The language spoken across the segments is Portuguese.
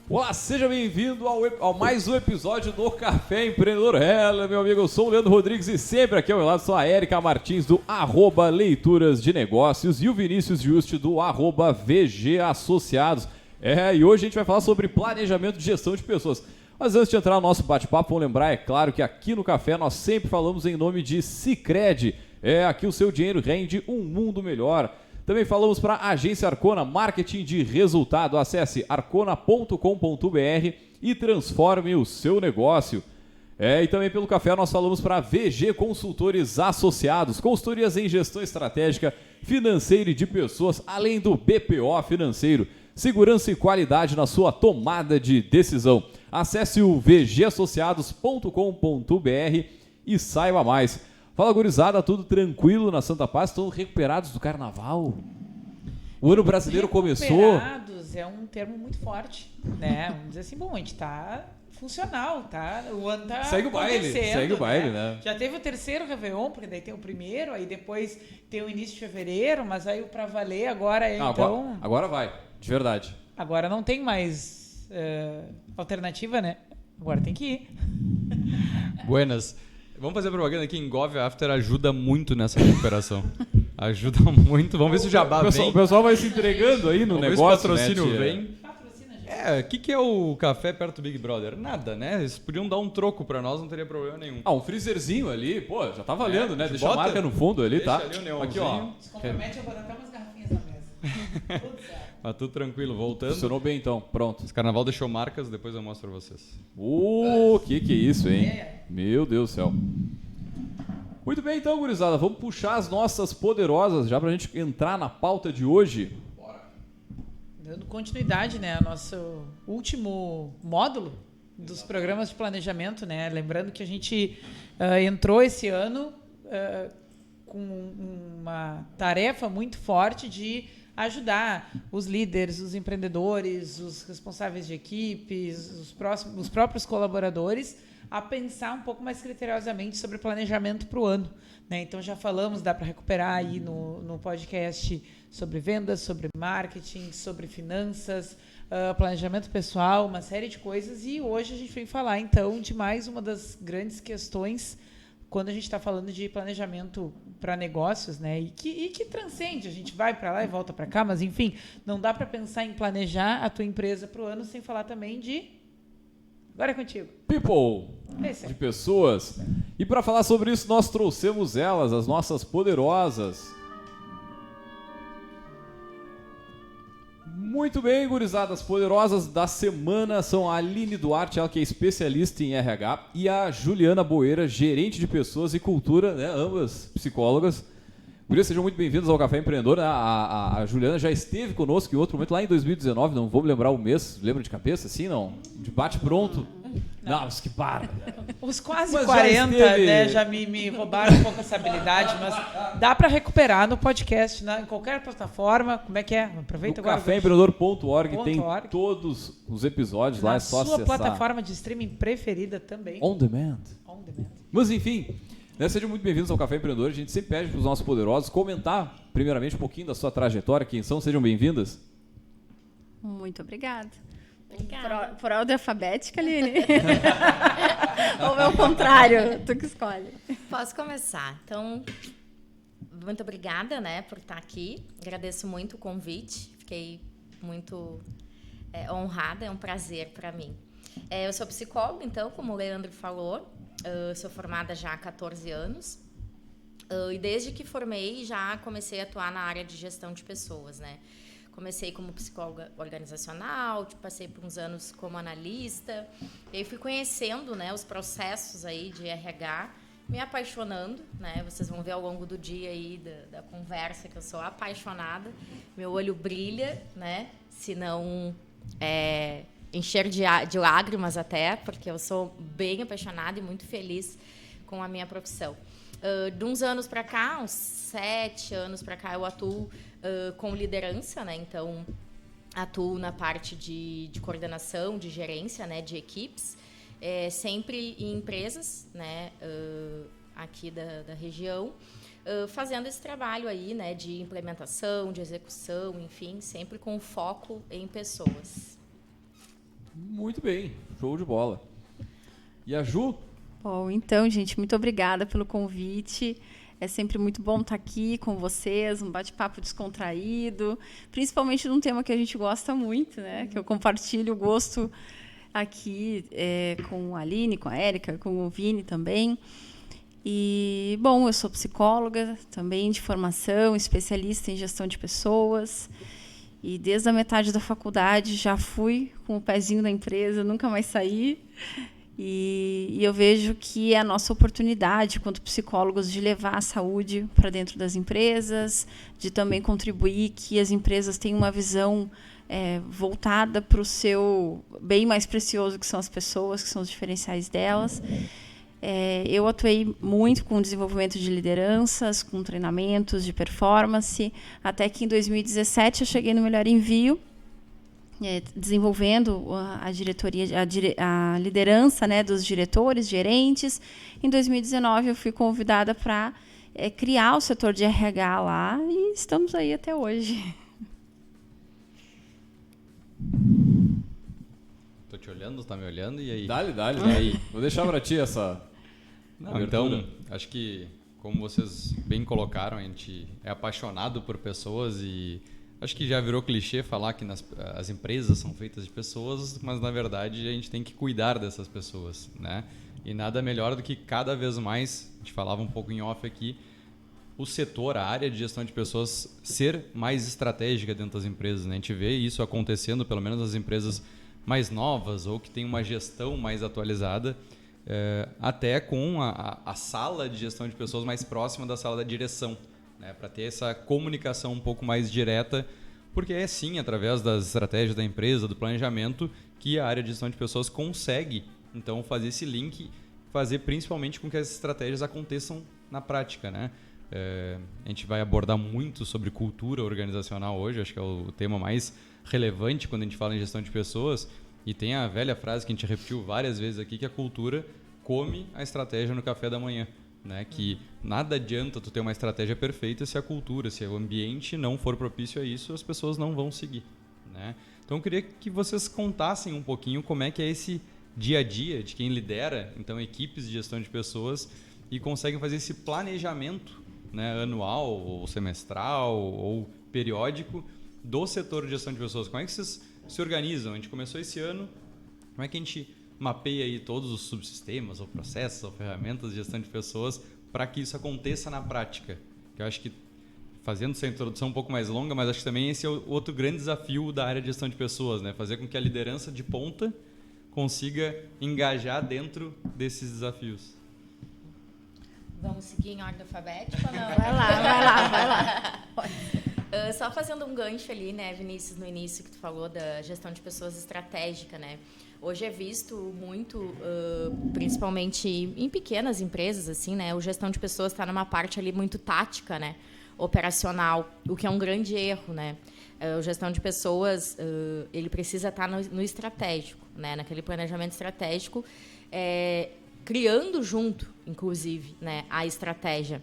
Olá, seja bem-vindo ao mais um episódio do Café Empreendedor. Meu amigo, eu sou o Leandro Rodrigues e sempre aqui ao meu lado sou a Érica Martins do @Leituras de Negócios e o Vinícius Juste do @VG Associados. E hoje a gente vai falar sobre planejamento de gestão de pessoas. Mas antes de entrar no nosso bate-papo, vamos lembrar, é claro, que aqui no Café nós sempre falamos em nome de Sicredi. Aqui o seu dinheiro rende um mundo melhor. Também falamos para a Agência Arcona, marketing de resultado. Acesse arcona.com.br e transforme o seu negócio. E também pelo café nós falamos para VG Consultores Associados, consultorias em gestão estratégica, financeira e de pessoas, além do BPO financeiro. Segurança e qualidade na sua tomada de decisão. Acesse o vgassociados.com.br e saiba mais. Fala, gurizada, tudo tranquilo na Santa Paz? Estão recuperados do carnaval? O ano brasileiro começou. Recuperados é um termo muito forte, né? Vamos dizer assim, bom, a gente tá funcional, tá? O ano tá segue o baile, né? Já teve o terceiro Réveillon, porque daí tem o primeiro, aí depois tem o início de fevereiro, mas aí o pra valer agora então... Agora vai, de verdade. Agora não tem mais alternativa, né? Agora tem que ir. Buenas. Vamos fazer propaganda aqui em Engove After, ajuda muito nessa recuperação. Ajuda muito. Vamos ver se o Jabá vem. O pessoal vai se entregando aí no negócio, ver se o patrocínio né, vem. O que é o café perto do Big Brother? Nada, né? Eles podiam dar um troco pra nós, não teria problema nenhum. Um freezerzinho ali, pô, já tá valendo, né? Deixa bota, a marca no fundo ali, tá? Ali o aqui, ó. Se compromete, eu vou dar até umas garrafinhas na mesa. Tudo certo. Mas tudo tranquilo, voltando. Funcionou bem então, pronto. Esse carnaval deixou marcas, depois eu mostro pra vocês. Que é isso, hein? Meu Deus do céu. Muito bem então, gurizada, vamos puxar as nossas poderosas já pra gente entrar na pauta de hoje. Dando continuidade, né, ao nosso último módulo dos programas de planejamento, né? Lembrando que a gente entrou esse ano com uma tarefa muito forte de ajudar os líderes, os empreendedores, os responsáveis de equipes, os próprios colaboradores a pensar um pouco mais criteriosamente sobre planejamento para o ano, né? Então já falamos, dá para recuperar aí no podcast sobre vendas, sobre marketing, sobre finanças, planejamento pessoal, uma série de coisas, e hoje a gente vem falar então de mais uma das grandes questões quando a gente está falando de planejamento para negócios, né? E que transcende, a gente vai para lá e volta para cá, mas enfim, não dá para pensar em planejar a tua empresa para o ano sem falar também de... Agora é contigo. People, de pessoas. E para falar sobre isso, nós trouxemos elas, as nossas poderosas. Muito bem, gurizada, as poderosas da semana são a Aline Duarte, ela que é especialista em RH, e a Juliana Boeira, gerente de pessoas e cultura, né, ambas psicólogas. Gurias, sejam muito bem-vindos ao Café Empreendedor. A Juliana já esteve conosco em outro momento, lá em 2019, não vou me lembrar o mês, lembra de cabeça, assim, não? De bate-pronto? Não, mas que para. Os quase 40, né, já me roubaram um pouco essa habilidade, mas dá para recuperar no podcast, em qualquer plataforma. Como é que é? Aproveita no agora. caféempreendedor.org tem todos os episódios lá, é só acessar. Na sua plataforma de streaming preferida também. On demand. Mas enfim... Sejam muito bem-vindos ao Café Empreendedor. A gente sempre pede para os nossos poderosos comentar, primeiramente, um pouquinho da sua trajetória. Quem são? Sejam bem-vindas. Muito obrigada. Por ordem alfabética, Aline? Ou é o contrário? Tu que escolhe. Posso começar. Então, muito obrigada, né, por estar aqui. Agradeço muito o convite. Fiquei muito honrada. É um prazer para mim. Eu sou psicóloga, então, como o Leandro falou. Sou formada já há 14 anos e desde que formei já comecei a atuar na área de gestão de pessoas, né? Comecei como psicóloga organizacional, passei por uns anos como analista, e aí fui conhecendo, né, os processos aí de RH, me apaixonando, né? Vocês vão ver ao longo do dia aí da conversa que eu sou apaixonada, meu olho brilha, né? Se não encher de lágrimas até, porque eu sou bem apaixonada e muito feliz com a minha profissão. De uns anos para cá, uns 7 anos para cá, eu atuo com liderança, né? Então, atuo na parte de coordenação, de gerência, né? De equipes, sempre em empresas, né? Aqui da região, fazendo esse trabalho aí, né? De implementação, de execução, enfim, sempre com foco em pessoas. Muito bem, show de bola. E a Ju? Bom, então, gente, muito obrigada pelo convite. É sempre muito bom estar aqui com vocês, um bate-papo descontraído, principalmente num tema que a gente gosta muito, né? Que eu compartilho o gosto aqui com a Aline, com a Érica, com o Vini também. E, bom, eu sou psicóloga também de formação, especialista em gestão de pessoas. E desde a metade da faculdade já fui com o pezinho na empresa, nunca mais saí. E eu vejo que é a nossa oportunidade, enquanto psicólogos, de levar a saúde para dentro das empresas, de também contribuir que as empresas tenham uma visão voltada para o seu bem mais precioso, que são as pessoas, que são os diferenciais delas. Eu atuei muito com o desenvolvimento de lideranças, com treinamentos de performance, até que em 2017 eu cheguei no Melhor Envio, desenvolvendo a diretoria, a liderança, né, dos diretores, gerentes. Em 2019 eu fui convidada para criar o setor de RH lá e estamos aí até hoje. Tô te olhando, tá me olhando, e aí? Dale. E aí? Vou deixar para ti essa abertura. Então, acho que, como vocês bem colocaram, a gente é apaixonado por pessoas e acho que já virou clichê falar que as empresas são feitas de pessoas, mas, na verdade, a gente tem que cuidar dessas pessoas, né? E nada melhor do que, cada vez mais, a gente falava um pouco em off aqui, o setor, a área de gestão de pessoas ser mais estratégica dentro das empresas, né? A gente vê isso acontecendo, pelo menos nas empresas mais novas ou que tem uma gestão mais atualizada, até com a sala de gestão de pessoas mais próxima da sala da direção, né, para ter essa comunicação um pouco mais direta, porque é sim através das estratégias da empresa, do planejamento, que a área de gestão de pessoas consegue então fazer esse link, fazer principalmente com que as estratégias aconteçam na prática, né? A gente vai abordar muito sobre cultura organizacional hoje, acho que é o tema mais relevante quando a gente fala em gestão de pessoas, e tem a velha frase que a gente repetiu várias vezes aqui, que a cultura come a estratégia no café da manhã. Né, que nada adianta tu ter uma estratégia perfeita se a cultura, se o ambiente não for propício a isso, as pessoas não vão seguir. Né? Então eu queria que vocês contassem um pouquinho como é que é esse dia a dia de quem lidera então equipes de gestão de pessoas e conseguem fazer esse planejamento, né, anual ou semestral ou periódico do setor de gestão de pessoas. Como é que vocês se organizam? A gente começou esse ano, como é que a gente mapeia aí todos os subsistemas, ou processos, ou ferramentas de gestão de pessoas para que isso aconteça na prática? Que eu acho que, fazendo essa introdução um pouco mais longa, mas acho que também esse é o outro grande desafio da área de gestão de pessoas, né? Fazer com que a liderança de ponta consiga engajar dentro desses desafios. Vamos seguir em ordem alfabética ou não? Vai lá. Só fazendo um gancho ali, né, Vinícius, no início que tu falou da gestão de pessoas estratégica, né? Hoje é visto muito, principalmente em pequenas empresas, assim, né? O gestão de pessoas está numa parte ali muito tática, né? Operacional, o que é um grande erro, né? O gestão de pessoas, ele precisa estar no estratégico, né? Naquele planejamento estratégico, criando junto, inclusive, né, a estratégia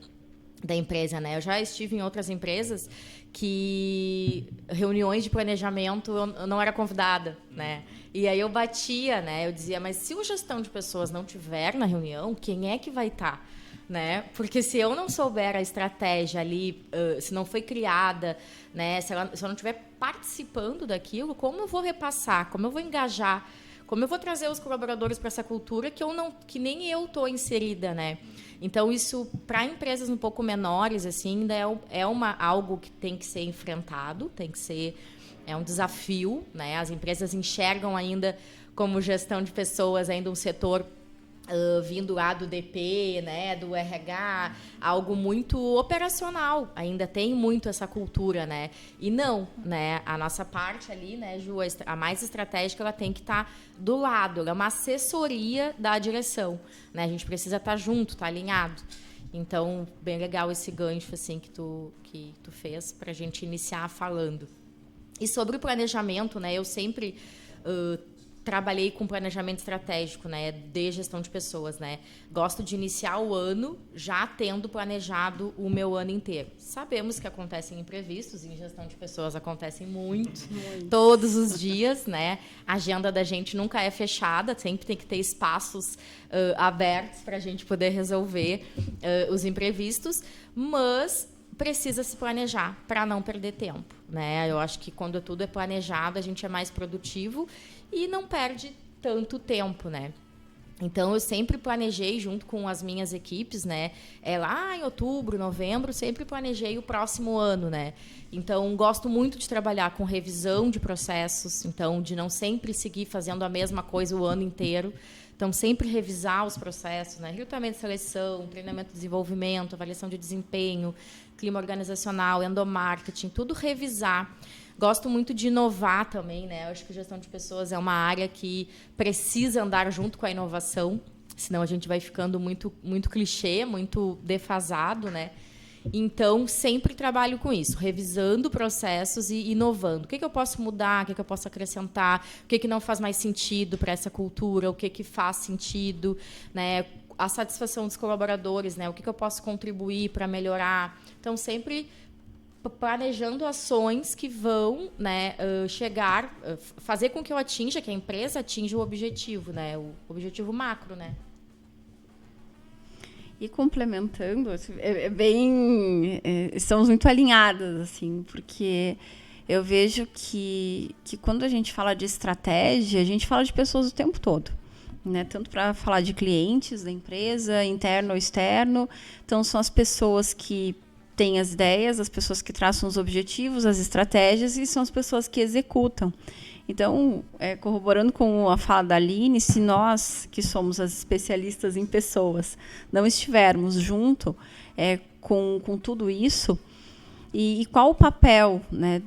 da empresa, né? Eu já estive em outras empresas que reuniões de planejamento eu não era convidada, né? E aí eu batia, né? Eu dizia, mas se o gestão de pessoas não tiver na reunião, quem é que vai estar? Né? Porque se eu não souber a estratégia ali, se não foi criada, né? Se eu não estiver participando daquilo, como eu vou repassar? Como eu vou engajar? Como eu vou trazer os colaboradores para essa cultura que nem eu estou inserida, né? Então, isso, para empresas um pouco menores, assim, ainda é algo que tem que ser enfrentado, é um desafio, né? As empresas enxergam ainda como gestão de pessoas, ainda um setor vindo lá do DP, né, do RH, algo muito operacional, ainda tem muito essa cultura, né? E não, né? A nossa parte ali, né, Ju, a mais estratégica, ela tem que estar do lado, ela é uma assessoria da direção, né? A gente precisa estar junto, estar alinhado. Então, bem legal esse gancho assim que tu fez para a gente iniciar falando. E sobre o planejamento, né? Eu sempre trabalhei com planejamento estratégico, né, de gestão de pessoas, né. Gosto de iniciar o ano já tendo planejado o meu ano inteiro. Sabemos que acontecem imprevistos, em gestão de pessoas acontecem muito. Todos os dias, né. A agenda da gente nunca é fechada, sempre tem que ter espaços abertos para a gente poder resolver os imprevistos, mas precisa se planejar para não perder tempo, né? Eu acho que quando tudo é planejado, a gente é mais produtivo e não perde tanto tempo, né? Então, eu sempre planejei junto com as minhas equipes, né? Lá em outubro, novembro, sempre planejei o próximo ano, né? Então, gosto muito de trabalhar com revisão de processos, então, de não sempre seguir fazendo a mesma coisa o ano inteiro. Então, sempre revisar os processos, né? Recrutamento e seleção, treinamento e desenvolvimento, avaliação de desempenho, clima organizacional, endomarketing, tudo revisar. Gosto muito de inovar também, né? Eu acho que gestão de pessoas é uma área que precisa andar junto com a inovação, senão a gente vai ficando muito, muito clichê, muito defasado, né? Então, sempre trabalho com isso, revisando processos e inovando. O que eu posso mudar, o que eu posso acrescentar, o que não faz mais sentido para essa cultura, o que faz sentido, né? A satisfação dos colaboradores, né? O que eu posso contribuir para melhorar. Então, sempre planejando ações que vão, né, chegar, fazer com que eu atinja, que a empresa atinja o objetivo, né? O objetivo macro, né? E complementando, estamos muito alinhadas, assim, porque eu vejo que quando a gente fala de estratégia, a gente fala de pessoas o tempo todo, né? Tanto para falar de clientes da empresa, interno ou externo. Então, são as pessoas que têm as ideias, as pessoas que traçam os objetivos, as estratégias, e são as pessoas que executam. Então, corroborando com a fala da Aline, se nós, que somos as especialistas em pessoas, não estivermos junto com tudo isso, e qual o papel, né,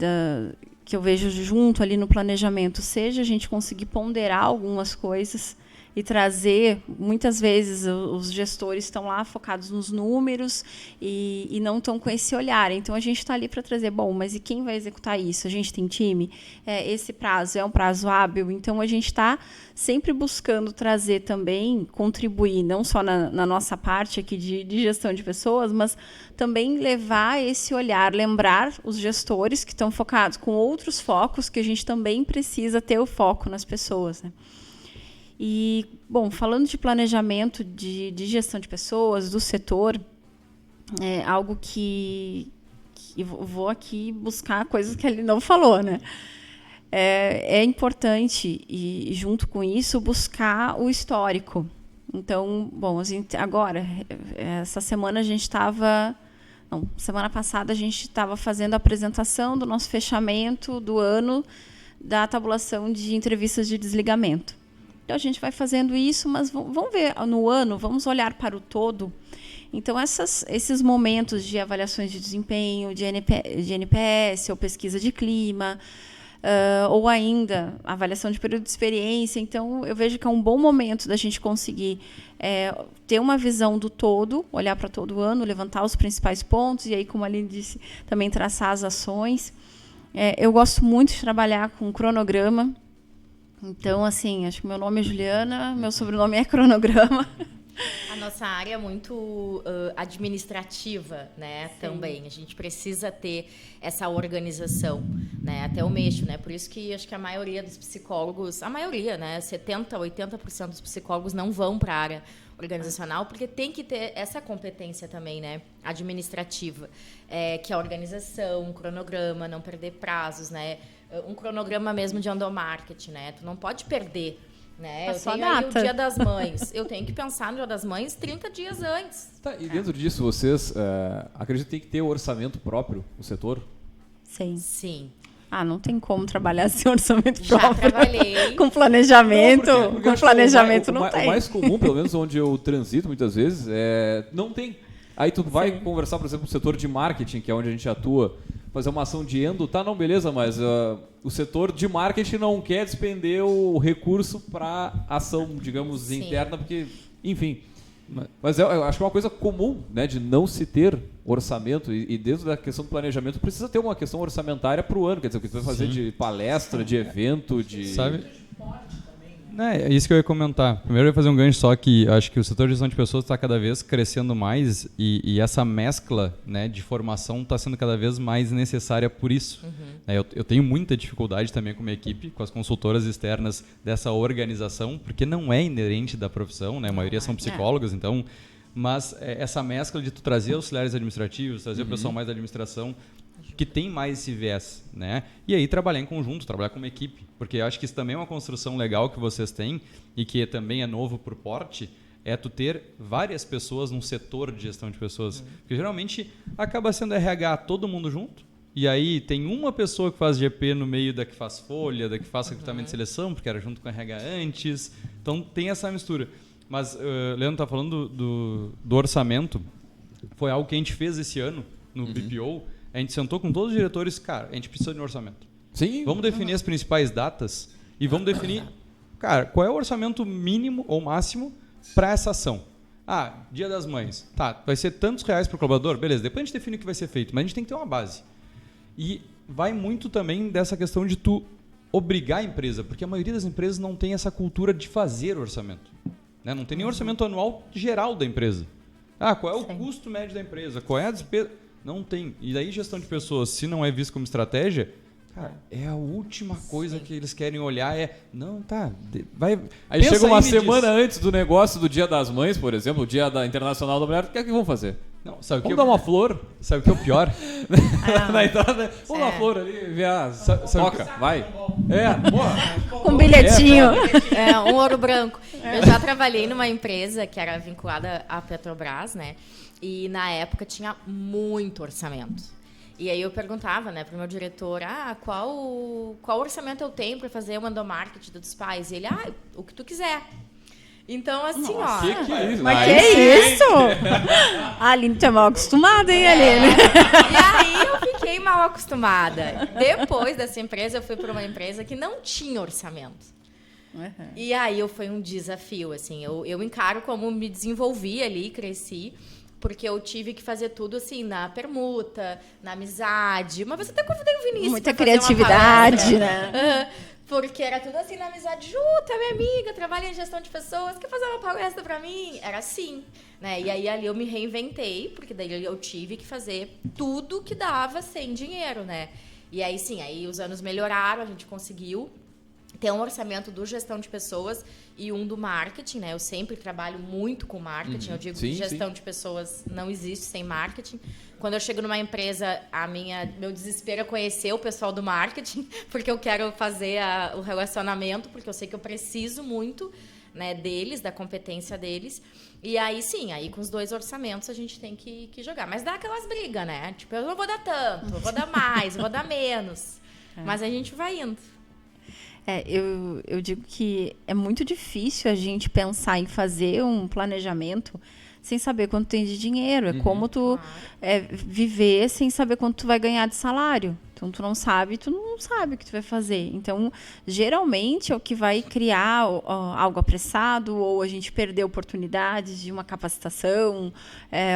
que eu vejo junto ali no planejamento, seja a gente conseguir ponderar algumas coisas e trazer, muitas vezes os gestores estão lá focados nos números e não estão com esse olhar. Então, a gente está ali para trazer, bom, mas e quem vai executar isso? A gente tem time? Esse prazo é um prazo hábil? Então, a gente está sempre buscando trazer também, contribuir, não só na nossa parte aqui de gestão de pessoas, mas também levar esse olhar, lembrar os gestores que estão focados com outros focos, que a gente também precisa ter o foco nas pessoas, né? E, bom, falando de planejamento, de gestão de pessoas, do setor, é algo que vou aqui buscar coisas que ele não falou, né? É importante, e junto com isso, buscar o histórico. Então, bom, agora, essa semana a gente estava... Não, semana passada a gente estava fazendo a apresentação do nosso fechamento do ano da tabulação de entrevistas de desligamento. Então, a gente vai fazendo isso, mas vamos ver no ano, vamos olhar para o todo. Então, esses momentos de avaliações de desempenho, de NPS, ou pesquisa de clima, ou ainda avaliação de período de experiência. Então, eu vejo que é um bom momento da gente conseguir ter uma visão do todo, olhar para todo o ano, levantar os principais pontos, e aí, como a Aline disse, também traçar as ações. Eu gosto muito de trabalhar com cronograma. Então, assim, acho que meu nome é Juliana, meu sobrenome é cronograma. A nossa área é muito administrativa, né? Sim. Também. A gente precisa ter essa organização, né? Até o mexo, né? Por isso que acho que a maioria dos psicólogos, a maioria, né? 70%, 80% dos psicólogos não vão para a área organizacional, porque tem que ter essa competência também, né? Administrativa, que é a organização, um cronograma, não perder prazos, né? Um cronograma mesmo de endomarketing, né? Tu não pode perder, né? Eu tenho aí o Dia das Mães. Eu tenho que pensar no Dia das Mães 30 dias antes. Tá, e dentro disso, vocês acreditam que tem que ter orçamento próprio no setor? Sim. Sim. Não tem como trabalhar sem orçamento Já próprio. trabalhei. Com planejamento, porque com planejamento não tem. O mais comum, pelo menos onde eu transito muitas vezes, não tem. Aí tu vai conversar, por exemplo, com o setor de marketing, que é onde a gente atua, fazer uma ação de endo, não, beleza, mas o setor de marketing não quer despender o recurso para ação, digamos, Sim. interna, porque, enfim. Mas eu acho que é uma coisa comum, né, de não se ter orçamento, e dentro da questão do planejamento precisa ter uma questão orçamentária para o ano, quer dizer, o que tu vai fazer Sim. de palestra, de evento, de... Sabe? É isso que eu ia comentar. Primeiro eu ia fazer um gancho só que acho que o setor de gestão de pessoas está cada vez crescendo mais e essa mescla, né, de formação está sendo cada vez mais necessária por isso. Eu tenho muita dificuldade também com a minha equipe, com as consultoras externas dessa organização, porque não é inerente da profissão, né? A maioria são psicólogos, então... Mas essa mescla de tu trazer auxiliares administrativos, trazer o pessoal mais da administração, que tem mais esse viés, né? E aí trabalhar em conjunto, trabalhar como equipe, porque eu acho que isso também é uma construção legal que vocês têm e que também é novo por porte, é tu ter várias pessoas num setor de gestão de pessoas, porque geralmente acaba sendo RH todo mundo junto, e aí tem uma pessoa que faz GP no meio da que faz folha, da que faz recrutamento de seleção, porque era junto com a RH antes, então tem essa mistura. Mas Leandro está falando do orçamento, foi algo que a gente fez esse ano no BPO. A gente sentou com todos os diretores, cara, a gente precisa de um orçamento. Sim. Vamos definir as principais datas e vamos definir, cara, qual é o orçamento mínimo ou máximo para essa ação. Dia das Mães. Tá, vai ser tantos reais para o colaborador? Beleza, depois a gente define o que vai ser feito, mas a gente tem que ter uma base. E vai muito também dessa questão de tu obrigar a empresa, porque a maioria das empresas não tem essa cultura de fazer orçamento. Né? Não tem nem orçamento anual geral da empresa. Qual é o custo médio da empresa? Qual é a despesa? Não tem. E daí gestão de pessoas, se não é visto como estratégia, cara, é a última coisa que eles querem olhar vai. Aí chega uma semana antes do negócio do Dia das Mães, por exemplo, o Dia da Internacional da Mulher, o que é que vão fazer? Não, vamos dar uma flor. Sabe o que é o pior? Na entrada, vamos dar uma flor ali, ver a toca, vai. Com um bilhetinho. Um ouro branco. Eu já trabalhei numa empresa que era vinculada à Petrobras, né? E na época tinha muito orçamento. E aí eu perguntava, né, pro meu diretor, qual orçamento eu tenho para fazer o endomarketing dos pais? E ele, o que tu quiser. Então, assim, Que é isso? Mas isso? A Aline tá mal acostumada, hein, Aline? E aí eu fiquei mal acostumada. Depois dessa empresa, eu fui para uma empresa que não tinha orçamento. E aí foi um desafio, assim. Eu encaro como me desenvolvi ali, cresci, porque eu tive que fazer tudo assim, na permuta, na amizade. Uma vez até convidei o Vinícius. Muita criatividade, né? Porque era tudo assim na amizade. Juta, minha amiga, trabalha em gestão de pessoas, quer fazer uma palestra pra mim? Era assim, né? E aí ali eu me reinventei, porque daí eu tive que fazer tudo que dava sem dinheiro, né? E aí sim, aí os anos melhoraram, a gente conseguiu ter um orçamento do gestão de pessoas e um do marketing, né? Eu sempre trabalho muito com marketing. Eu digo que gestão de pessoas não existe sem marketing. Quando eu chego numa empresa, meu desespero é conhecer o pessoal do marketing, porque eu quero fazer o relacionamento, porque eu sei que eu preciso muito, né, deles, da competência deles. E aí, sim, aí com os 2 orçamentos a gente tem que jogar. Mas dá aquelas brigas, né? Tipo, eu não vou dar tanto, eu vou dar mais, eu vou dar menos. Mas a gente vai indo. Eu digo que é muito difícil a gente pensar em fazer um planejamento sem saber quanto tem de dinheiro. É como tu viver sem saber quanto tu vai ganhar de salário. Então, tu não sabe o que tu vai fazer. Então, geralmente, é o que vai criar algo apressado, ou a gente perder oportunidades de uma capacitação,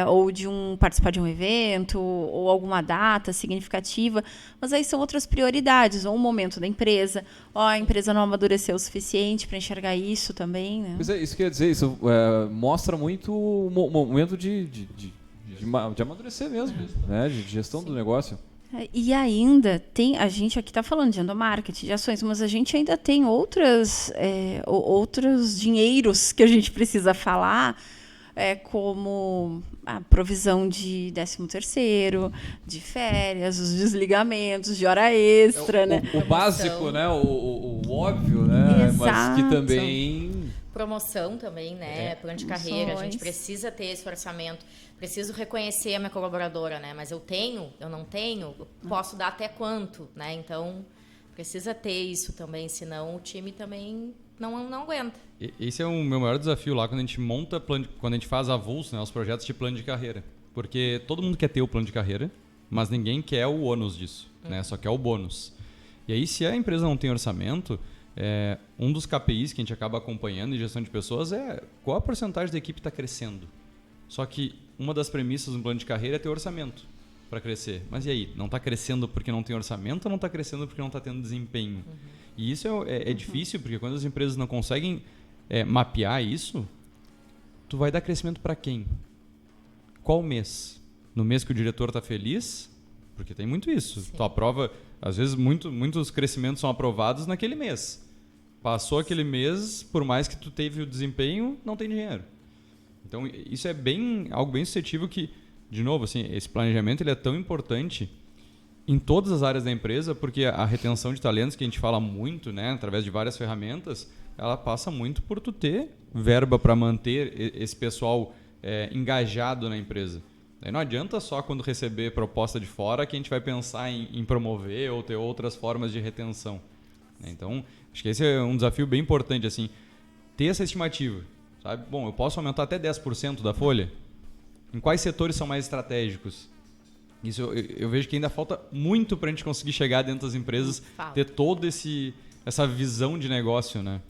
ou de participar de um evento, ou alguma data significativa. Mas aí são outras prioridades, ou um momento da empresa, ou a empresa não amadureceu o suficiente para enxergar isso também, né? Pois é, isso quer dizer, isso mostra muito o momento de amadurecer mesmo, né? De gestão do negócio. E ainda a gente aqui está falando de endomarketing, de ações, mas a gente ainda tem outros dinheiros que a gente precisa falar, como a provisão de 13º, de férias, os desligamentos, de hora extra, né? O básico, né? O óbvio, né? Exato. Mas que também... Promoção também, né? Plano de carreira. A gente precisa ter esse orçamento. Preciso reconhecer a minha colaboradora, né? Mas eu não tenho, posso dar até quanto, né? Então, precisa ter isso também, senão o time também não aguenta. Esse é o meu maior desafio lá quando a gente monta, quando a gente faz avulso, né, os projetos de plano de carreira. Porque todo mundo quer ter o plano de carreira, mas ninguém quer o ônus disso, né? Só quer o bônus. E aí, se a empresa não tem orçamento, um dos KPIs que a gente acaba acompanhando em gestão de pessoas é qual a porcentagem da equipe está crescendo. Só que uma das premissas do plano de carreira é ter orçamento para crescer. Mas e aí? Não está crescendo porque não tem orçamento ou não está crescendo porque não está tendo desempenho? E isso é difícil, porque quando as empresas não conseguem mapear isso, tu vai dar crescimento para quem? Qual mês? No mês que o diretor está feliz? Porque tem muito isso. Sim. Tu aprova, às vezes muitos crescimentos são aprovados naquele mês. Passou aquele mês, por mais que tu teve o desempenho, não tem dinheiro. Então, isso é algo bem suscetível que, de novo, assim, esse planejamento ele é tão importante em todas as áreas da empresa, porque a retenção de talentos, que a gente fala muito, né, através de várias ferramentas, ela passa muito por tu ter verba para manter esse pessoal engajado na empresa. Daí não adianta só quando receber proposta de fora que a gente vai pensar em promover ou ter outras formas de retenção. Então, acho que esse é um desafio bem importante, assim, ter essa estimativa. Sabe? Bom, eu posso aumentar até 10% da folha? Em quais setores são mais estratégicos? Isso eu vejo que ainda falta muito para a gente conseguir chegar dentro das empresas, ter toda essa visão de negócio, né?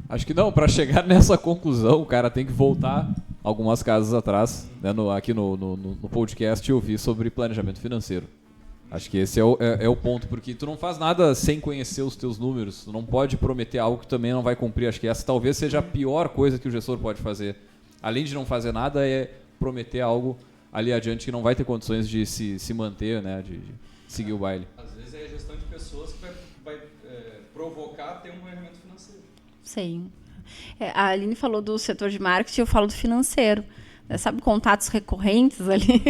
Acho que não, para chegar nessa conclusão, o cara tem que voltar algumas casas atrás, né, aqui no podcast, e ouvir sobre planejamento financeiro. Acho que esse é o ponto, porque tu não faz nada sem conhecer os teus números, tu não pode prometer algo que também não vai cumprir. Acho que essa talvez seja a pior coisa que o gestor pode fazer. Além de não fazer nada, é prometer algo ali adiante que não vai ter condições de se manter, né, de seguir o baile. Às vezes é a gestão de pessoas que vai provocar ter um planejamento financeiro. Sim. A Aline falou do setor de marketing, eu falo do financeiro. Sabe, contatos recorrentes ali?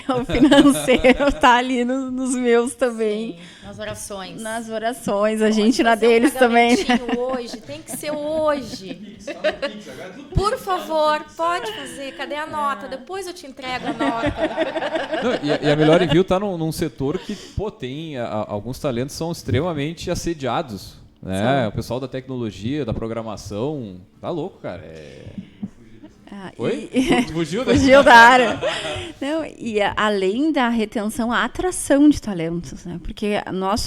O financeiro está ali nos meus também. Sim, nas orações. Nas orações, a gente na deles também. Hoje, tem que ser hoje. Por favor, pode fazer. Cadê a nota? Depois eu te entrego a nota. Não, e a Melhor Envio está num setor que, pô, tem alguns talentos são extremamente assediados, né? O pessoal da tecnologia, da programação, tá louco, cara. Oi? Fugiu da área. Não, e além da retenção, a atração de talentos, né? Porque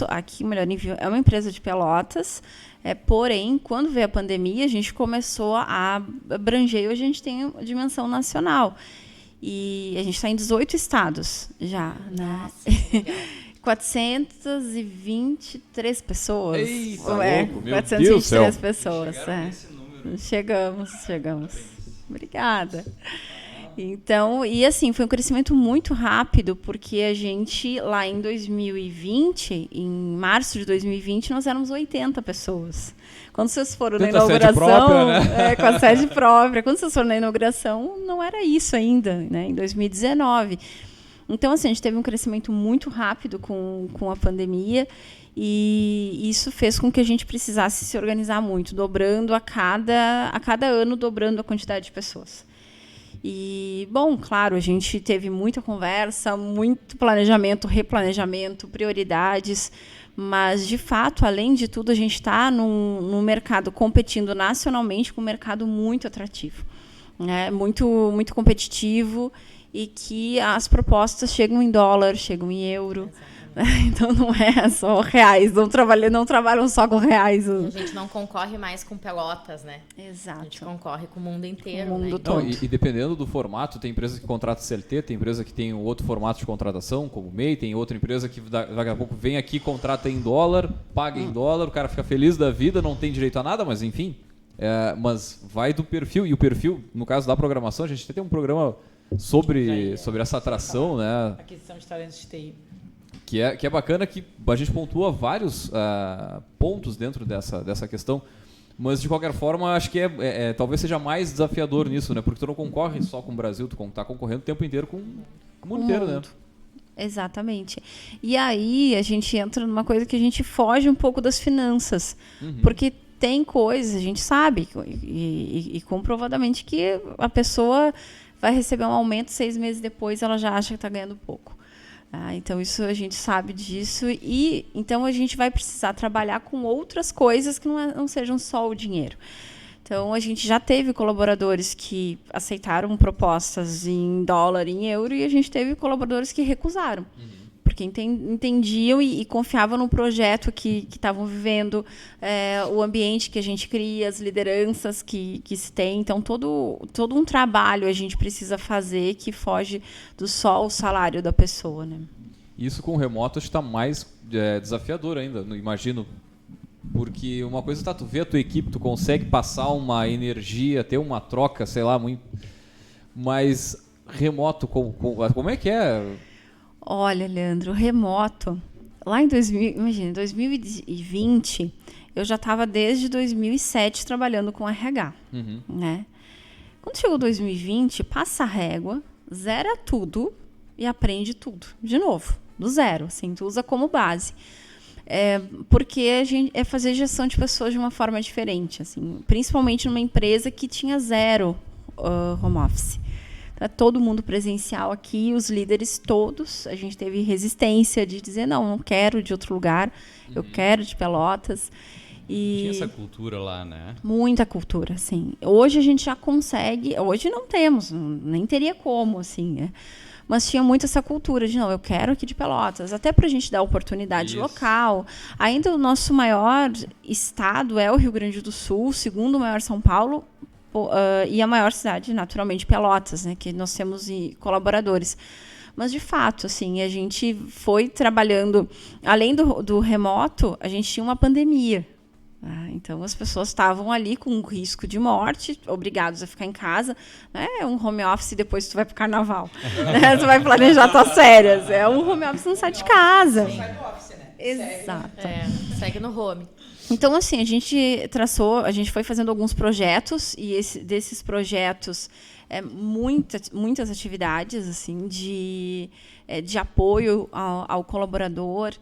aqui, Melhor Envio é uma empresa de Pelotas, porém, quando veio a pandemia, a gente começou a abranger, hoje a gente tem a dimensão nacional. E a gente está em 18 estados já, né? 423 pessoas. Eita, louco, meu 423 Deus do céu. pessoas. Chegamos. Obrigada. Então, e assim, foi um crescimento muito rápido, porque a gente, lá em 2020, em março de 2020, nós éramos 80 pessoas. Quando vocês foram na inauguração, própria, né? Com a sede própria, quando vocês foram na inauguração, não era isso ainda, né? Em 2019. Então, assim, a gente teve um crescimento muito rápido com a pandemia, e isso fez com que a gente precisasse se organizar muito, dobrando a cada ano, dobrando a quantidade de pessoas. E, bom, claro, a gente teve muita conversa, muito planejamento, replanejamento, prioridades, mas, de fato, além de tudo, a gente está num mercado competindo nacionalmente com um mercado muito atrativo, né? Muito, muito competitivo, e que as propostas chegam em dólar, chegam em euro. Então não é só reais, não trabalham só com reais. A gente não concorre mais com Pelotas, né? Exato. A gente concorre com o mundo inteiro, O mundo né? todo. Não, e dependendo do formato, tem empresa que contrata CLT, tem empresa que tem outro formato de contratação, como o MEI, tem outra empresa que daqui a pouco vem aqui, contrata em dólar, paga em dólar, o cara fica feliz da vida, não tem direito a nada, mas enfim. Mas vai do perfil, e o perfil, no caso da programação, a gente tem um programa sobre essa atração, né? Aquisição de talentos de TI. Que é bacana, que a gente pontua vários pontos dentro dessa questão, mas de qualquer forma acho que talvez seja mais desafiador nisso, né? Porque tu não concorre só com o Brasil, tu está concorrendo o tempo inteiro com o mundo inteiro, né? Exatamente. E aí a gente entra numa coisa que a gente foge um pouco das finanças, porque tem coisas, a gente sabe, e comprovadamente, que a pessoa vai receber um aumento 6 meses depois, ela já acha que está ganhando pouco. Então, isso a gente sabe disso, e então a gente vai precisar trabalhar com outras coisas que não sejam só o dinheiro. Então, a gente já teve colaboradores que aceitaram propostas em dólar, em euro, e a gente teve colaboradores que recusaram, porque entendiam e confiavam no projeto que estavam vivendo, o ambiente que a gente cria, as lideranças que se tem. Então, todo um trabalho a gente precisa fazer que foge do só o salário da pessoa, né? Isso com o remoto acho que está mais desafiador ainda, imagino. Porque uma coisa tá, tu vê a tua equipe, tu consegue passar uma energia, ter uma troca, sei lá, muito. Mas remoto, como é que é? Olha, Leandro, remoto, lá em 2020, eu já estava desde 2007 trabalhando com RH, né? Quando chegou 2020, passa a régua, zera tudo e aprende tudo, de novo, do zero, assim, tu usa como base. Porque a gente é fazer gestão de pessoas de uma forma diferente, assim, principalmente numa empresa que tinha zero home office. Então, todo mundo presencial aqui, os líderes todos, a gente teve resistência de dizer, não quero de outro lugar, eu quero de Pelotas. E tinha essa cultura lá, né? Muita cultura, sim. Hoje a gente já consegue, hoje não temos, nem teria como, assim, né? Mas tinha muito essa cultura de, não, eu quero aqui de Pelotas, até para a gente dar oportunidade local. Ainda o nosso maior estado é o Rio Grande do Sul, o segundo maior São Paulo, e a maior cidade, naturalmente, Pelotas, né, que nós temos colaboradores. Mas, de fato, assim, a gente foi trabalhando, além do remoto, a gente tinha uma pandemia. Então, as pessoas estavam ali com risco de morte, obrigados a ficar em casa. Não é um home office e depois tu vai para o carnaval. Né? Tu vai planejar tuas férias. É um home office, não sai de casa. Sai do office, né? Exato. Segue no home. Então, assim, a gente foi fazendo alguns projetos, e desses projetos, muitas atividades, assim, de apoio ao colaborador,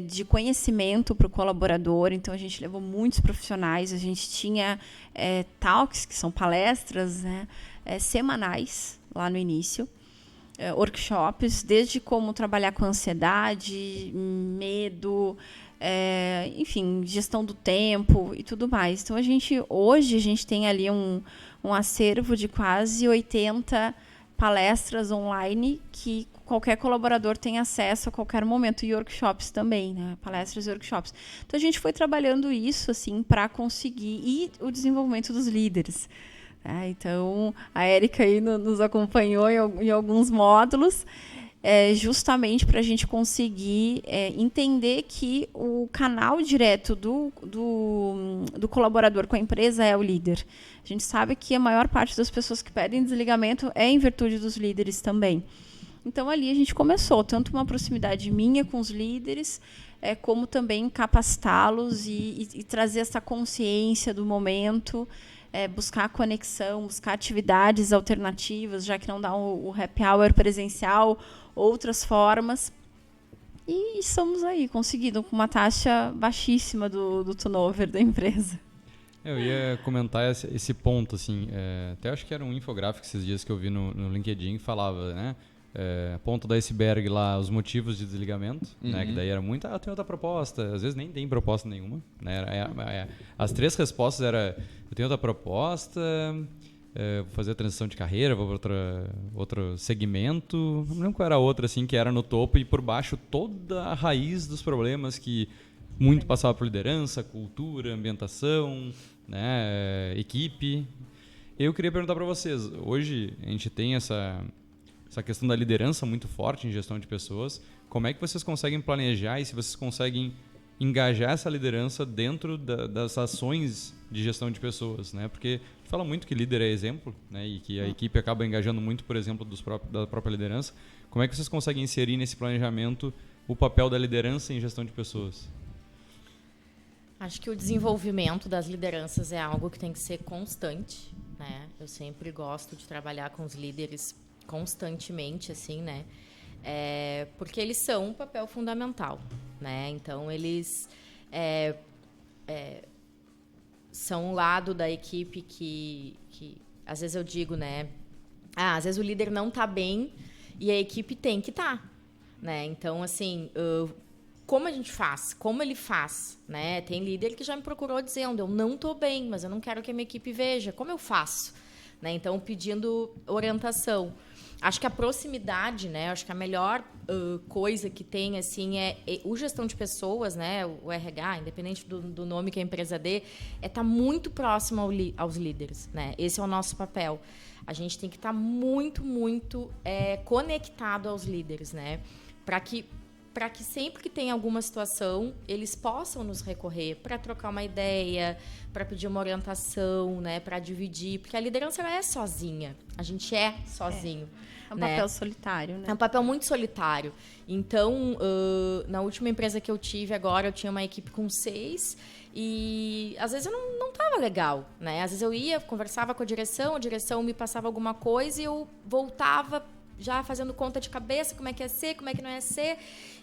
de conhecimento para o colaborador. Então, a gente levou muitos profissionais, a gente tinha talks, que são palestras, né, semanais, lá no início, workshops, desde como trabalhar com ansiedade, medo, enfim, gestão do tempo e tudo mais. Então, hoje a gente tem ali um acervo de quase 80 palestras online que qualquer colaborador tem acesso a qualquer momento, e workshops também, né? Palestras e workshops. Então, a gente foi trabalhando isso assim, para conseguir, e o desenvolvimento dos líderes. Então, a Érica aí nos acompanhou em alguns módulos, justamente para a gente conseguir entender que o canal direto do colaborador com a empresa é o líder. A gente sabe que a maior parte das pessoas que pedem desligamento é em virtude dos líderes também. Então, ali a gente começou, tanto uma proximidade minha com os líderes, como também capacitá-los e trazer essa consciência do momento, buscar conexão, buscar atividades alternativas, já que não dá o happy hour presencial, outras formas. E estamos aí, conseguindo com uma taxa baixíssima do turnover da empresa. Eu ia comentar esse ponto, assim, até acho que era um infográfico esses dias que eu vi no LinkedIn que falava, né? Ponto do iceberg lá, os motivos de desligamento, né? Que daí era muito, tem outra proposta, às vezes nem tem proposta nenhuma, né? As 3 respostas era, eu tenho outra proposta, vou fazer a transição de carreira, vou para outro segmento, não lembro qual era a outra, assim, que era no topo e por baixo toda a raiz dos problemas que muito passava por liderança, cultura, ambientação, né? Equipe. Eu queria perguntar para vocês, hoje a gente tem essa questão da liderança muito forte em gestão de pessoas. Como é que vocês conseguem planejar e se vocês conseguem engajar essa liderança dentro das ações de gestão de pessoas, né? Porque a gente fala muito que líder é exemplo, né? E que a equipe acaba engajando muito, por exemplo, da própria liderança. Como é que vocês conseguem inserir nesse planejamento o papel da liderança em gestão de pessoas? Acho que o desenvolvimento das lideranças é algo que tem que ser constante, né? Eu sempre gosto de trabalhar com os líderes constantemente, assim, né? Porque eles são um papel fundamental, né? Então, eles são um lado da equipe que às vezes eu digo, né? Às vezes o líder não está bem e a equipe tem que estar, né? Então, assim, como a gente faz? Como ele faz? Né? Tem líder que já me procurou dizendo, eu não estou bem, mas eu não quero que a minha equipe veja. Como eu faço? Né? Então, pedindo orientação. Acho que a proximidade, né? Acho que a melhor coisa que tem, assim, o gestão de pessoas, né? O RH, independente do nome que a empresa dê, estar muito próximo aos líderes, né? Esse é o nosso papel. A gente tem que estar muito, muito conectado aos líderes, né? Para que para que sempre que tem alguma situação, eles possam nos recorrer para trocar uma ideia, para pedir uma orientação, né, para dividir, porque a liderança ela é sozinha, a gente é sozinho. É um né? papel solitário, né? É um papel muito solitário. Então, na última empresa que eu tive agora, eu tinha uma equipe com 6 e às vezes eu não estava legal, né? Às vezes eu ia, conversava com a direção me passava alguma coisa e eu voltava já fazendo conta de cabeça, como é que ia ser, como é que não ia ser.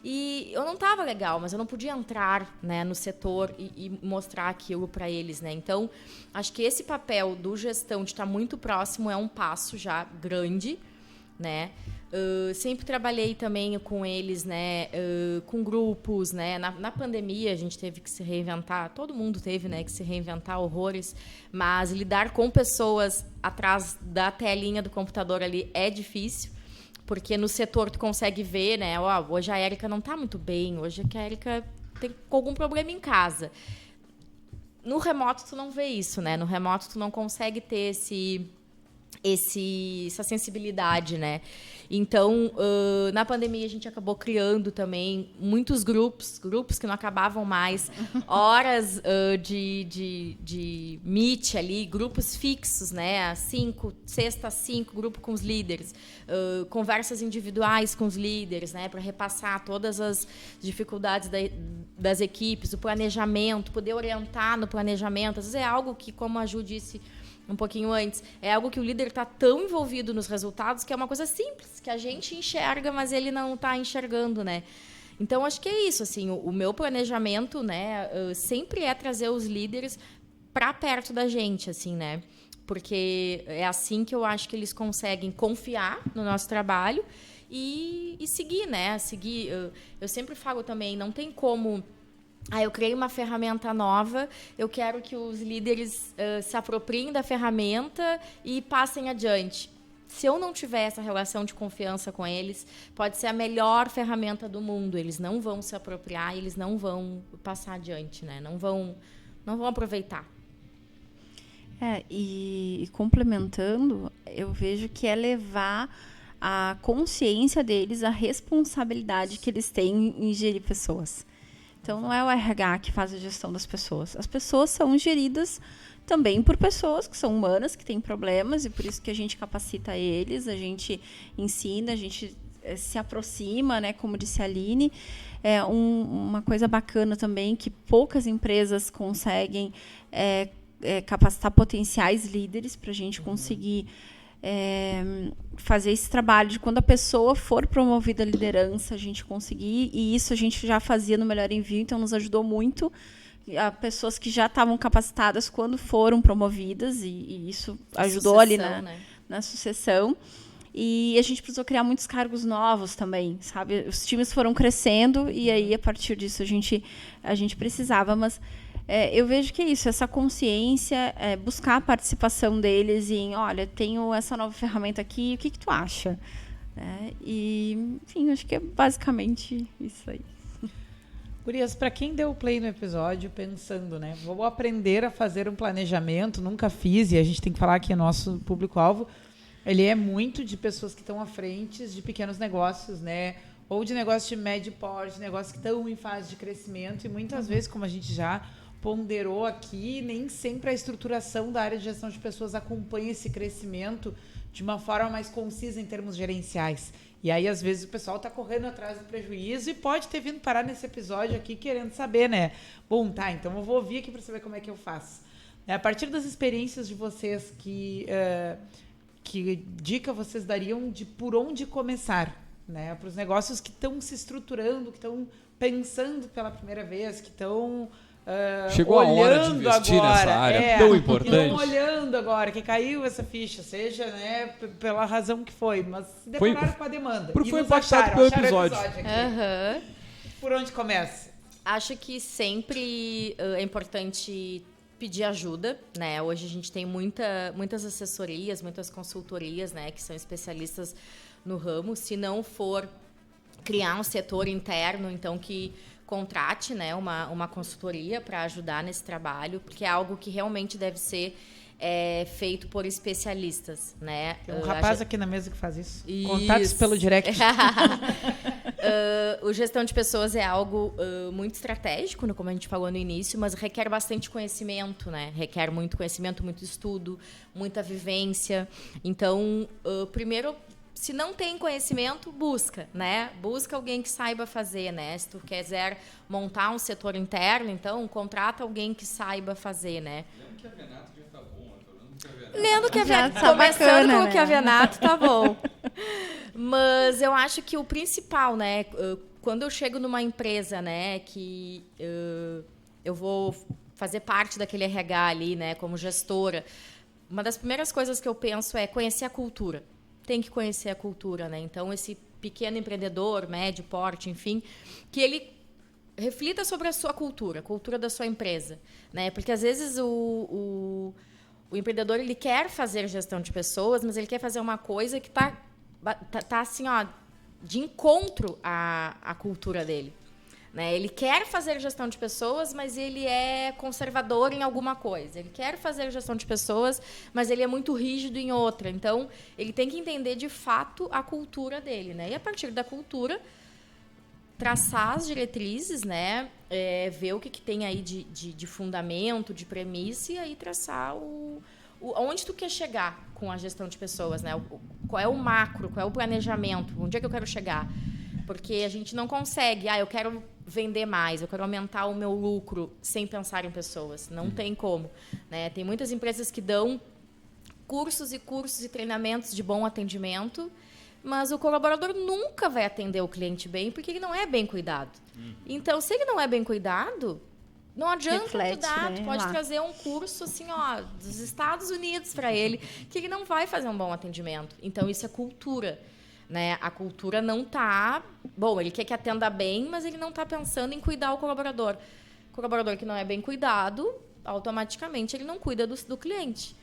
E eu não estava legal, mas eu não podia entrar, né, no setor e mostrar aquilo para eles, né? Então, acho que esse papel do gestão de estar muito próximo é um passo já grande, né? Sempre trabalhei também com eles, né? Com grupos, né? Na pandemia a gente teve que se reinventar, todo mundo teve, né, que se reinventar horrores, mas lidar com pessoas atrás da telinha do computador ali é difícil, porque no setor tu consegue ver, né? Hoje a Érica não está muito bem, hoje a Érica tem algum problema em casa. No remoto tu não vê isso, né? No remoto tu não consegue ter essa sensibilidade, né? Então, na pandemia a gente acabou criando também muitos grupos que não acabavam mais, horas de meet ali, grupos fixos, né? 5, sexta às 5, grupo com os líderes, conversas individuais com os líderes, né? Para repassar todas as dificuldades das equipes, o planejamento, poder orientar no planejamento. Às vezes é algo que, como a Ju disse um pouquinho antes, é algo que o líder está tão envolvido nos resultados que é uma coisa simples, que a gente enxerga, mas ele não está enxergando, né? Então, acho que é isso, assim, o meu planejamento, né, sempre é trazer os líderes para perto da gente, assim, né? Porque é assim que eu acho que eles conseguem confiar no nosso trabalho e seguir, né? Seguir. Eu sempre falo também, não tem como... eu criei uma ferramenta nova, eu quero que os líderes se apropriem da ferramenta e passem adiante. Se eu não tiver essa relação de confiança com eles, pode ser a melhor ferramenta do mundo. Eles não vão se apropriar, eles não vão passar adiante, né? Não vão aproveitar. E complementando, eu vejo que é levar a consciência deles, a responsabilidade que eles têm em gerir pessoas. Então, não é o RH que faz a gestão das pessoas. As pessoas são geridas também por pessoas que são humanas, que têm problemas, e por isso que a gente capacita eles, a gente ensina, a gente se aproxima, né, como disse a Aline. Uma coisa bacana também, que poucas empresas conseguem capacitar potenciais líderes para a gente conseguir fazer esse trabalho de quando a pessoa for promovida à liderança, a gente conseguir, e isso a gente já fazia no Melhor Envio, então nos ajudou muito a pessoas que já estavam capacitadas quando foram promovidas, e isso ajudou ali na sucessão. E a gente precisou criar muitos cargos novos também, sabe? Os times foram crescendo e aí, a partir disso, a gente precisava, mas eu vejo que é isso, essa consciência, buscar a participação deles em, olha, tenho essa nova ferramenta aqui, o que tu acha? E, enfim, acho que é basicamente isso aí. Gurias, para quem deu play no episódio pensando, né, vou aprender a fazer um planejamento, nunca fiz, e a gente tem que falar que o nosso público-alvo, ele é muito de pessoas que estão à frente de pequenos negócios, né, ou de negócios de médio porte, negócios que estão em fase de crescimento, e muitas vezes, como a gente já ponderou aqui, nem sempre a estruturação da área de gestão de pessoas acompanha esse crescimento de uma forma mais concisa em termos gerenciais. E aí, às vezes, o pessoal está correndo atrás do prejuízo e pode ter vindo parar nesse episódio aqui querendo saber, né? Bom, tá, então eu vou ouvir aqui para saber como é que eu faço. A partir das experiências de vocês, que dica vocês dariam de por onde começar, né? Para os negócios que estão se estruturando, que estão pensando pela primeira vez, que estão... chegou a hora de investir agora, nessa área tão importante. Estão olhando agora, que caiu essa ficha, seja, né, pela razão que foi, mas se depararam com a demanda. Porque foi impactado pelo episódio. Por onde começa? Acho que sempre é importante pedir ajuda, né? Hoje a gente tem muitas assessorias, muitas consultorias, né, que são especialistas no ramo. Se não for criar um setor interno, então que contrate, né, uma consultoria para ajudar nesse trabalho, porque é algo que realmente deve ser feito por especialistas, né? Tem um rapaz aqui na mesa que faz isso. Contatos pelo direct. O gestão de pessoas é algo muito estratégico, como a gente falou no início, mas requer bastante conhecimento, né? Requer muito conhecimento, muito estudo, muita vivência. Então, primeiro, se não tem conhecimento, busca, né? Busca alguém que saiba fazer, né? Se tu quiser montar um setor interno, então, contrata alguém que saiba fazer, né? Lendo que a Venato tá começando bacana, com o que a Venato tá bom. Mas eu acho que o principal, né? Quando eu chego numa empresa, né, que eu vou fazer parte daquele RH ali, né, como gestora, uma das primeiras coisas que eu penso é conhecer a cultura. Tem que conhecer a cultura, né? Então, esse pequeno empreendedor, médio porte, enfim, que ele reflita sobre a sua cultura, a cultura da sua empresa, né? Porque às vezes o empreendedor, ele quer fazer gestão de pessoas, mas ele quer fazer uma coisa que tá assim, ó, de encontro à cultura dele, né? Ele quer fazer gestão de pessoas, mas ele é conservador em alguma coisa. Ele quer fazer gestão de pessoas, mas ele é muito rígido em outra. Então, ele tem que entender, de fato, a cultura dele, né? E, a partir da cultura, traçar as diretrizes, né? Ver o que tem aí de fundamento, de premissa, e aí traçar onde tu quer chegar com a gestão de pessoas, né? Qual é o macro, qual é o planejamento, onde é que eu quero chegar? Porque a gente não consegue, eu quero vender mais, eu quero aumentar o meu lucro sem pensar em pessoas. Não tem como, né? Tem muitas empresas que dão cursos e treinamentos de bom atendimento, mas o colaborador nunca vai atender o cliente bem, porque ele não é bem cuidado. Então, se ele não é bem cuidado, não adianta tu dar, tu pode trazer um curso assim, ó, dos Estados Unidos para ele, que ele não vai fazer um bom atendimento. Então, isso é cultura, né? A cultura não tá... Bom, ele quer que atenda bem, mas ele não está pensando em cuidar o colaborador. O colaborador que não é bem cuidado, automaticamente ele não cuida do cliente.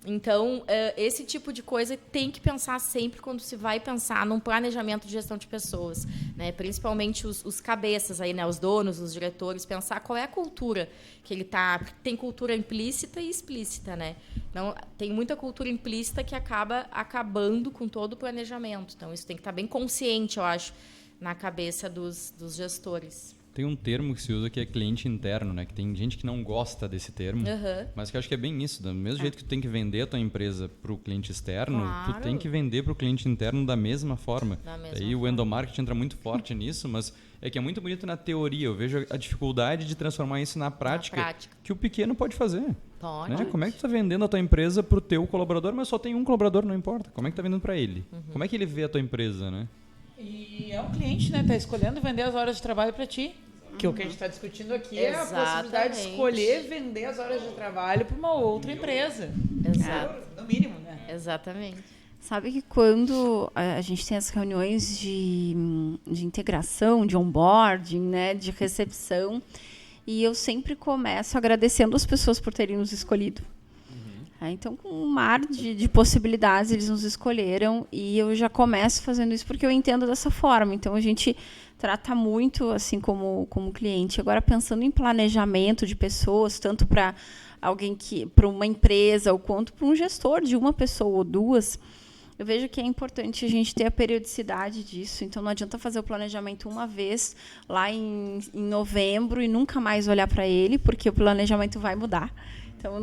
Então, esse tipo de coisa tem que pensar sempre quando se vai pensar num planejamento de gestão de pessoas, né? Principalmente os cabeças aí, né? Os donos, os diretores, pensar qual é a cultura que ele tá. Tem cultura implícita e explícita, né? Então, tem muita cultura implícita que acaba acabando com todo o planejamento. Então, isso tem que estar bem consciente, eu acho, na cabeça dos gestores. Tem um termo que se usa que é cliente interno, né? Que tem gente que não gosta desse termo, mas que eu acho que é bem isso. Do mesmo jeito que tu tem que vender a tua empresa para o cliente externo, tu tem que vender para o cliente interno da mesma forma. Aí o endomarketing entra muito forte nisso, mas é que é muito bonito na teoria. Eu vejo a dificuldade de transformar isso na prática. Que o pequeno pode fazer. Pode. Né? Como é que tu está vendendo a tua empresa para o teu colaborador, mas só tem um colaborador, não importa. Como é que tu está vendendo para ele? Como é que ele vê a tua empresa, né? E é o cliente, né? Tá escolhendo vender as horas de trabalho para ti. Que o que a gente está discutindo aqui é a possibilidade de escolher vender as horas de trabalho para uma outra empresa. Exato. No mínimo, né? Exatamente. Sabe que quando a gente tem as reuniões de integração, de onboarding, né, de recepção, e eu sempre começo agradecendo as pessoas por terem nos escolhido. Então, com um mar de possibilidades, eles nos escolheram, e eu já começo fazendo isso porque eu entendo dessa forma. Então, a gente trata muito assim como cliente. Agora, pensando em planejamento de pessoas, tanto para para uma empresa, ou quanto para um gestor de uma pessoa ou duas, eu vejo que é importante a gente ter a periodicidade disso. Então, não adianta fazer o planejamento uma vez lá em novembro e nunca mais olhar para ele, porque o planejamento vai mudar. Então,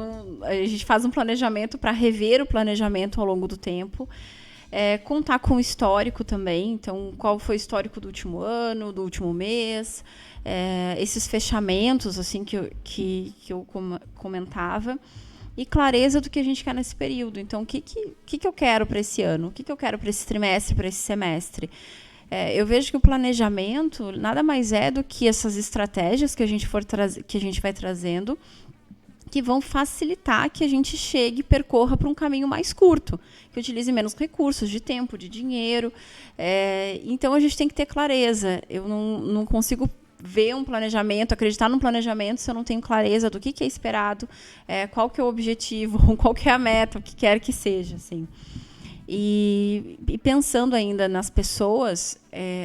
a gente faz um planejamento para rever o planejamento ao longo do tempo. Contar com o histórico também. Então, qual foi o histórico do último ano, do último mês, esses fechamentos assim que eu comentava, e clareza do que a gente quer nesse período. Então, o que eu quero para esse ano? O que eu quero para esse trimestre, para esse semestre? Eu vejo que o planejamento nada mais é do que essas estratégias que a gente vai trazendo, que vão facilitar que a gente chegue e percorra para um caminho mais curto, que utilize menos recursos de tempo, de dinheiro. Então, a gente tem que ter clareza. Eu não consigo ver um planejamento, acreditar num planejamento, se eu não tenho clareza do que é esperado, qual que é o objetivo, qual que é a meta, o que quer que seja. Assim. E pensando ainda nas pessoas,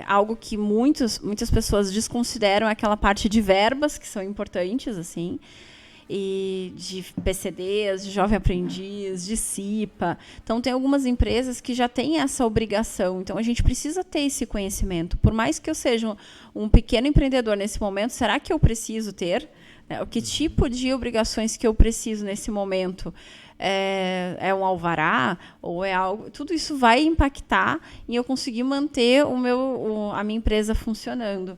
algo que muitas pessoas desconsideram é aquela parte de verbas, que são importantes, assim. e de PCDs, de Jovem Aprendiz, de CIPA. Então, tem algumas empresas que já têm essa obrigação. Então, a gente precisa ter esse conhecimento. Por mais que eu seja um pequeno empreendedor nesse momento, será que eu preciso ter? Que tipo de obrigações que eu preciso nesse momento? É um alvará? Ou é algo? Tudo isso vai impactar em eu conseguir manter a minha empresa funcionando.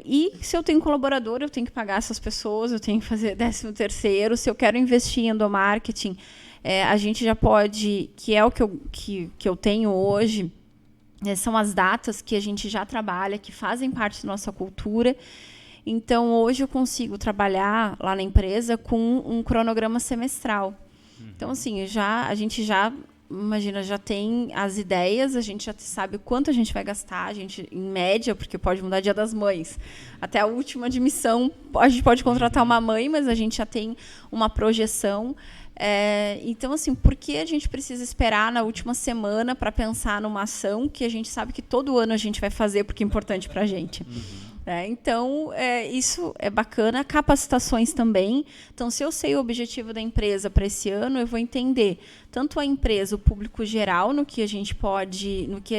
E se eu tenho colaborador, eu tenho que pagar essas pessoas, eu tenho que fazer 13º. Se eu quero investir em endomarketing, a gente já pode, que é o que eu tenho hoje, são as datas que a gente já trabalha, que fazem parte da nossa cultura. Então, hoje eu consigo trabalhar lá na empresa com um cronograma semestral. Então, assim, a gente já tem as ideias, a gente já sabe o quanto a gente vai gastar, a gente, em média, porque pode mudar Dia das Mães. Até a última admissão, a gente pode contratar uma mãe, mas a gente já tem uma projeção. Então, assim, por que a gente precisa esperar na última semana para pensar numa ação que a gente sabe que todo ano a gente vai fazer porque é importante para a gente? Então, isso é bacana. Capacitações também. Então, se eu sei o objetivo da empresa para esse ano, eu vou entender tanto a empresa, o público geral, no que a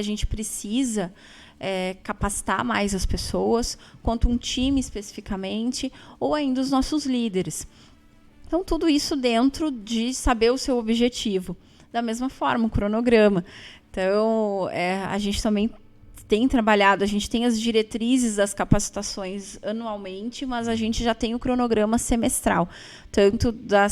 gente precisa capacitar mais as pessoas, quanto um time especificamente, ou ainda os nossos líderes. Então, tudo isso dentro de saber o seu objetivo. Da mesma forma, o cronograma. Então, a gente também tem trabalhado, a gente tem as diretrizes das capacitações anualmente, mas a gente já tem o cronograma semestral. Tanto da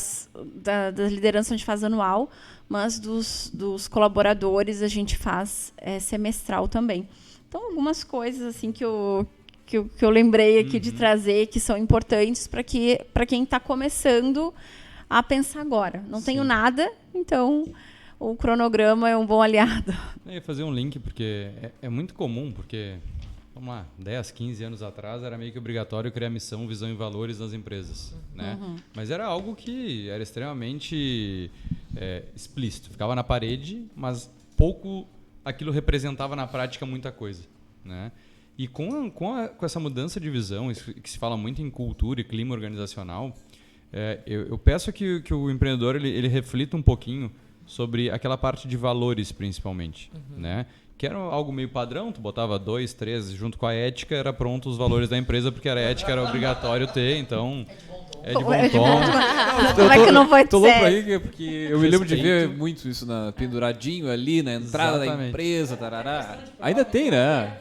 liderança a gente faz anual, mas dos colaboradores a gente faz semestral também. Então, algumas coisas assim que eu lembrei aqui de trazer, que são importantes para quem está começando a pensar agora. Não tenho nada, então o cronograma é um bom aliado. Eu ia fazer um link, porque é muito comum, porque, vamos lá, 10, 15 anos atrás era meio que obrigatório criar missão, visão e valores nas empresas. Né? Mas era algo que era extremamente explícito. Ficava na parede, mas pouco aquilo representava na prática muita coisa. Né? E com essa mudança de visão, isso que se fala muito em cultura e clima organizacional, eu peço que o empreendedor ele reflita um pouquinho sobre aquela parte de valores, principalmente. Né? Que era algo meio padrão, tu botava 2, 3, junto com a ética, era pronto os valores da empresa, porque a ética era obrigatório ter, então é de bom tom. Como é que não pode ser? Tô louco aí, porque eu me lembro de ver muito isso penduradinho ali na entrada da empresa, tarará. Ainda tem, né?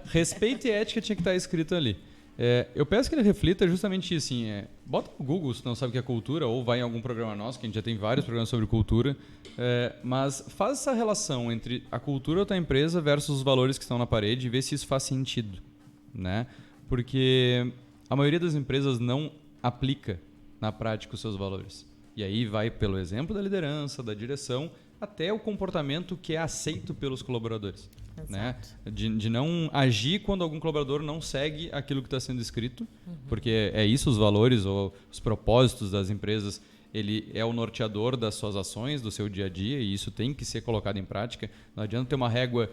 Respeito e ética tinha que estar escrito ali. Eu peço que ele reflita justamente isso, assim, bota no Google se não sabe o que é cultura, ou vai em algum programa nosso, que a gente já tem vários programas sobre cultura, mas faz essa relação entre a cultura da tua empresa versus os valores que estão na parede e vê se isso faz sentido. Né? Porque a maioria das empresas não aplica na prática os seus valores. E aí vai pelo exemplo da liderança, da direção, até o comportamento que é aceito pelos colaboradores. Né? De não agir quando algum colaborador não segue aquilo que está sendo escrito, porque é isso os valores ou os propósitos das empresas, ele é o norteador das suas ações, do seu dia a dia, e isso tem que ser colocado em prática. Não adianta ter uma régua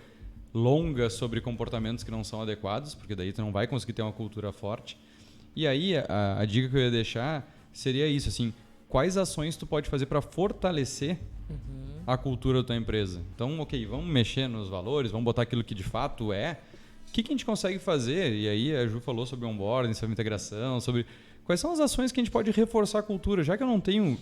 longa sobre comportamentos que não são adequados, porque daí tu não vai conseguir ter uma cultura forte. E aí a dica que eu ia deixar seria isso, assim, quais ações tu pode fazer para fortalecer a cultura da tua empresa. Então, ok, vamos mexer nos valores, vamos botar aquilo que de fato é. O que a gente consegue fazer? E aí a Ju falou sobre onboarding, sobre integração, sobre quais são as ações que a gente pode reforçar a cultura. Já que eu não tenho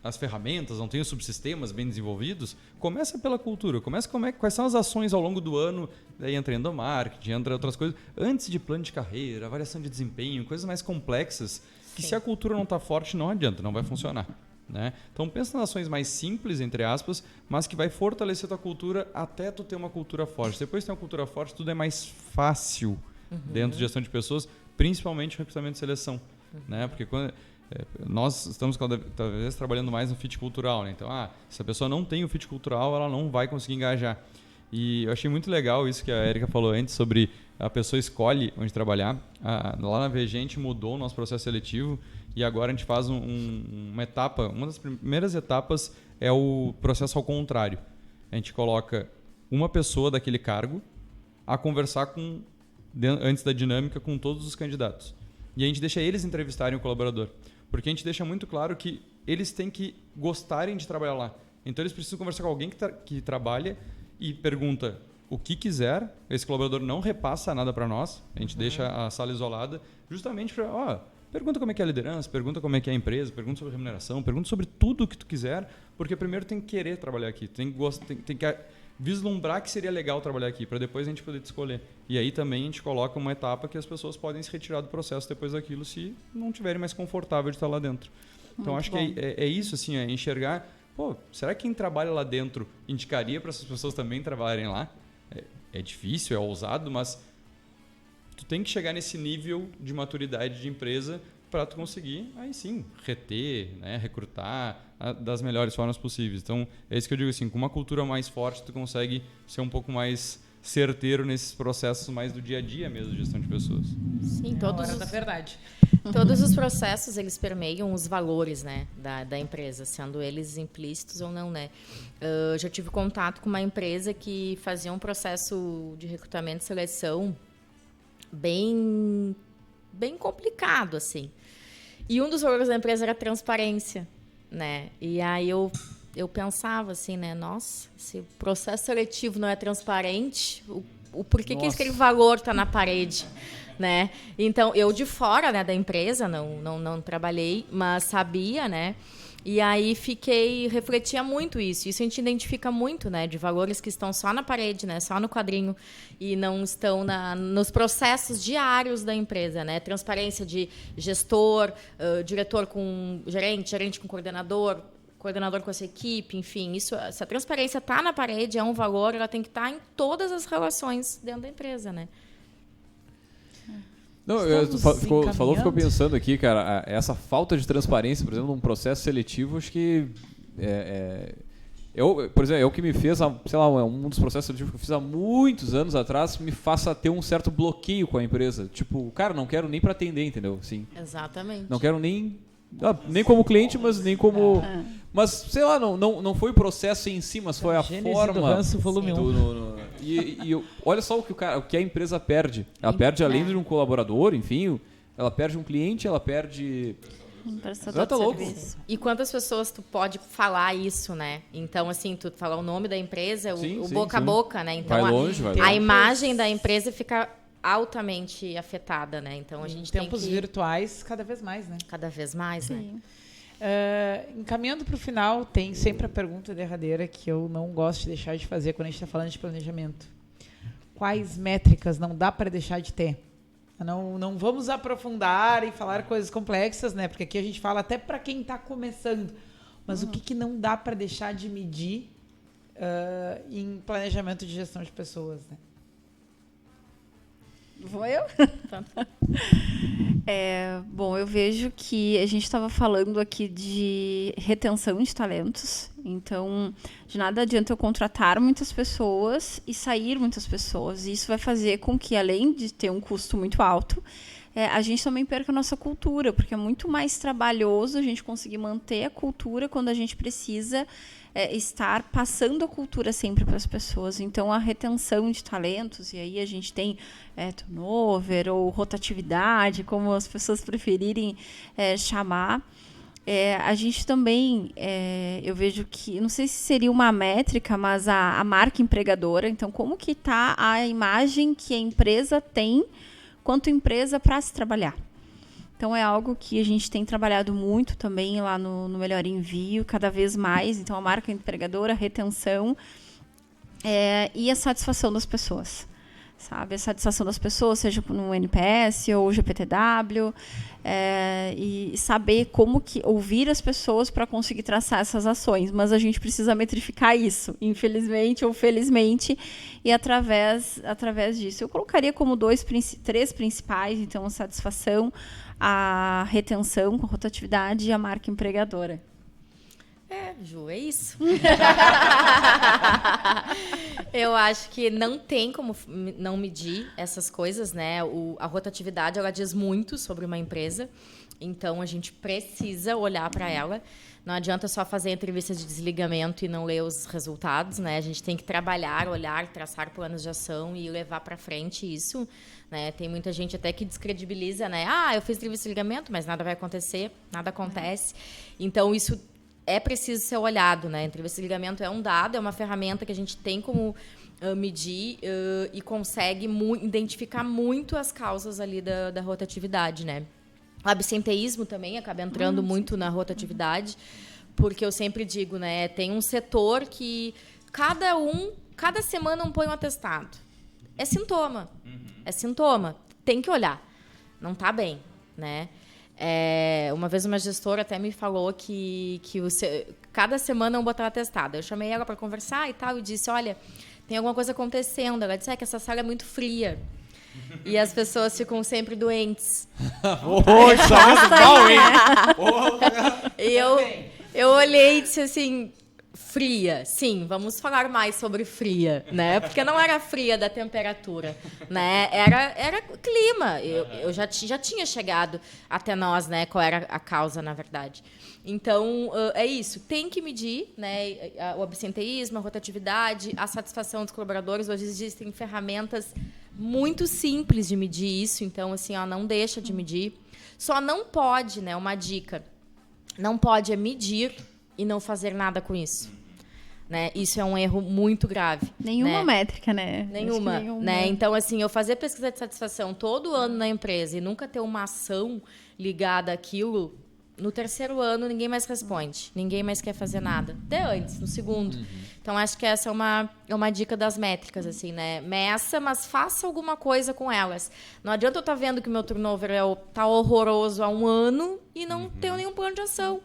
as ferramentas, não tenho subsistemas bem desenvolvidos, começa pela cultura. Quais são as ações ao longo do ano, daí entra endomarketing, entra outras coisas, antes de plano de carreira, avaliação de desempenho, coisas mais complexas, que se a cultura não está forte, não adianta, não vai funcionar. Né? Então pensa nas ações mais simples, entre aspas, mas que vai fortalecer a tua cultura até tu ter uma cultura forte. Depois de ter uma cultura forte, tudo é mais fácil dentro de gestão de pessoas, principalmente recrutamento e seleção. Né? Porque nós estamos talvez trabalhando mais no fit cultural. Né? Então, se a pessoa não tem o fit cultural, ela não vai conseguir engajar. E eu achei muito legal isso que a Érica falou antes sobre a pessoa escolhe onde trabalhar. Lá na VG a gente mudou o nosso processo seletivo e agora a gente faz uma etapa, uma das primeiras etapas é o processo ao contrário. A gente coloca uma pessoa daquele cargo a conversar antes da dinâmica com todos os candidatos. e a gente deixa eles entrevistarem o colaborador. Porque a gente deixa muito claro que eles têm que gostarem de trabalhar lá. Então, eles precisam conversar com alguém que trabalha e pergunta o que quiser. Esse colaborador não repassa nada para nós. A gente deixa a sala isolada justamente para... pergunta como é que é a liderança, pergunta como é que é a empresa, pergunta sobre remuneração, pergunta sobre tudo o que tu quiser, porque primeiro tem que querer trabalhar aqui, tem que vislumbrar que seria legal trabalhar aqui, para depois a gente poder te escolher. E aí também a gente coloca uma etapa que as pessoas podem se retirar do processo depois daquilo, se não tiverem mais confortável de estar lá dentro. Então, acho que é isso, assim, é enxergar, será que quem trabalha lá dentro indicaria para essas pessoas também trabalharem lá? É difícil, é ousado, mas tu tem que chegar nesse nível de maturidade de empresa para tu conseguir, aí sim, reter, né, recrutar das melhores formas possíveis. Então, é isso que eu digo, assim, com uma cultura mais forte, tu consegue ser um pouco mais certeiro nesses processos mais do dia a dia mesmo de gestão de pessoas. Sim, Da verdade. todos os processos, eles permeiam os valores, né, da empresa, sendo eles implícitos ou não, né. Eu já tive contato com uma empresa que fazia um processo de recrutamento e seleção bem complicado, assim. E um dos valores da empresa era a transparência, né? E aí eu pensava assim, né? Nossa, se o processo seletivo não é transparente, o porquê que aquele valor está na parede, né? Então, eu de fora, né, da empresa, não trabalhei, mas sabia, né? E aí refletia muito isso. Isso a gente identifica muito, né, de valores que estão só na parede, né, só no quadrinho e não estão nos processos diários da empresa, né? Transparência de gestor, diretor com gerente, gerente com coordenador com essa equipe, enfim, essa transparência está na parede, é um valor, ela tem que estar em todas as relações dentro da empresa, né? Não, ficou pensando aqui, cara, essa falta de transparência, por exemplo, num processo seletivo, acho que por exemplo, é o que me fez, sei lá, um dos processos seletivos que eu fiz há muitos anos atrás, me faça ter um certo bloqueio com a empresa. Tipo, cara, não quero nem para atender, entendeu? Sim. Exatamente. Não quero nem como cliente, mas nem como... Mas, sei lá, não foi o processo em si, mas foi a forma... Do ranço, volume 1. E olha só o que a empresa perde. Ela perde, além de um colaborador, enfim, ela perde um cliente, ela perde... Tá louco. E quantas pessoas tu pode falar isso, né? Então, assim, tu falar o nome da empresa, o boca a boca, né? Então, vai longe. A imagem da empresa fica altamente afetada, né? Então, a gente tem tempos virtuais, cada vez mais, né? Cada vez mais, né? Encaminhando para o final, tem sempre a pergunta derradeira que eu não gosto de deixar de fazer quando a gente está falando de planejamento. Quais métricas não dá para deixar de ter? Não vamos aprofundar e falar coisas complexas, né? Porque aqui a gente fala até para quem está começando. Mas o que não dá para deixar de medir em planejamento de gestão de pessoas, né? Vou eu? Bom, eu vejo que a gente estava falando aqui de retenção de talentos. Então, de nada adianta eu contratar muitas pessoas e sair muitas pessoas. E isso vai fazer com que, além de ter um custo muito alto, a gente também perca a nossa cultura, porque é muito mais trabalhoso a gente conseguir manter a cultura quando a gente precisa estar passando a cultura sempre para as pessoas. Então, a retenção de talentos, e aí a gente tem turnover ou rotatividade, como as pessoas preferirem chamar. A gente também, eu vejo que, não sei se seria uma métrica, mas a marca empregadora. Então, como que está a imagem que a empresa tem quanto empresa para se trabalhar? Então, é algo que a gente tem trabalhado muito também lá no Melhor Envio, cada vez mais. Então, a marca empregadora, a retenção e a satisfação das pessoas. Sabe? A satisfação das pessoas, seja no NPS ou GPTW, e saber como que ouvir as pessoas para conseguir traçar essas ações. Mas a gente precisa metrificar isso, infelizmente ou felizmente, e através disso. Eu colocaria como três principais, então, a satisfação, a retenção com rotatividade e a marca empregadora. Ju, é isso. Eu acho que não tem como não medir essas coisas, né? A rotatividade, ela diz muito sobre uma empresa, então a gente precisa olhar para ela. Não adianta só fazer entrevista de desligamento e não ler os resultados, né? A gente tem que trabalhar, olhar, traçar planos de ação e levar para frente isso, né? Tem muita gente até que descredibiliza, né? Eu fiz entrevista de desligamento, mas nada vai acontecer, nada acontece. Então, isso é preciso ser olhado, né? Entrevista de desligamento é um dado, é uma ferramenta que a gente tem como medir e consegue identificar muito as causas ali da rotatividade, né? O absenteísmo também acaba entrando muito na rotatividade, porque eu sempre digo, né, tem um setor que cada semana põe um atestado. É sintoma. É sintoma. Tem que olhar. Não está bem, né? Uma vez uma gestora até me falou que cada semana botar atestado. Eu chamei ela para conversar e tal, e disse, olha, tem alguma coisa acontecendo. Ela disse, que essa sala é muito fria. E as pessoas ficam sempre doentes. Mal, hein? E eu olhei e disse assim, fria, sim, vamos falar mais sobre fria, né? Porque não era fria da temperatura, né? Era clima. Eu já tinha chegado até nós, né? Qual era a causa, na verdade. Então, é isso. Tem que medir, né? O absenteísmo, a rotatividade, a satisfação dos colaboradores. Hoje existem ferramentas muito simples de medir isso. Então, assim, não deixa de medir. Só não pode, né? Uma dica. Não pode medir e não fazer nada com isso. Né? Isso é um erro muito grave. Nenhuma métrica, né? Nenhuma. Né? Então, assim, eu fazer pesquisa de satisfação todo ano na empresa e nunca ter uma ação ligada àquilo, no terceiro ano ninguém mais responde. Ninguém mais quer fazer nada. Até antes, no segundo. Então, acho que essa é uma dica das métricas, assim, né? Meça, mas faça alguma coisa com elas. Não adianta eu estar vendo que o meu turnover está horroroso há um ano e não tenho nenhum plano de ação.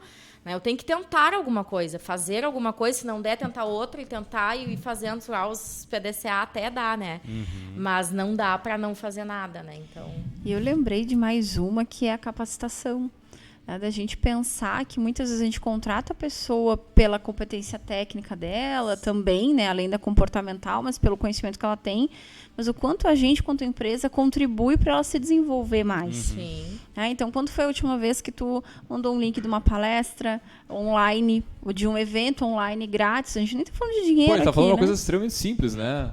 Eu tenho que tentar alguma coisa, fazer alguma coisa, se não der, tentar outra e tentar e ir fazendo lá os PDCA até dar, né? Mas não dá para não fazer nada, né? Então... E eu lembrei de mais uma, que é a capacitação. Da gente pensar que muitas vezes a gente contrata a pessoa pela competência técnica dela também, né, além da comportamental, mas pelo conhecimento que ela tem, mas o quanto a gente, quanto empresa, contribui para ela se desenvolver mais. Sim. Então, quando foi a última vez que tu mandou um link de uma palestra online, ou de um evento online grátis? A gente nem está falando de dinheiro. Pô, ele tá falando aqui, uma coisa extremamente simples, né?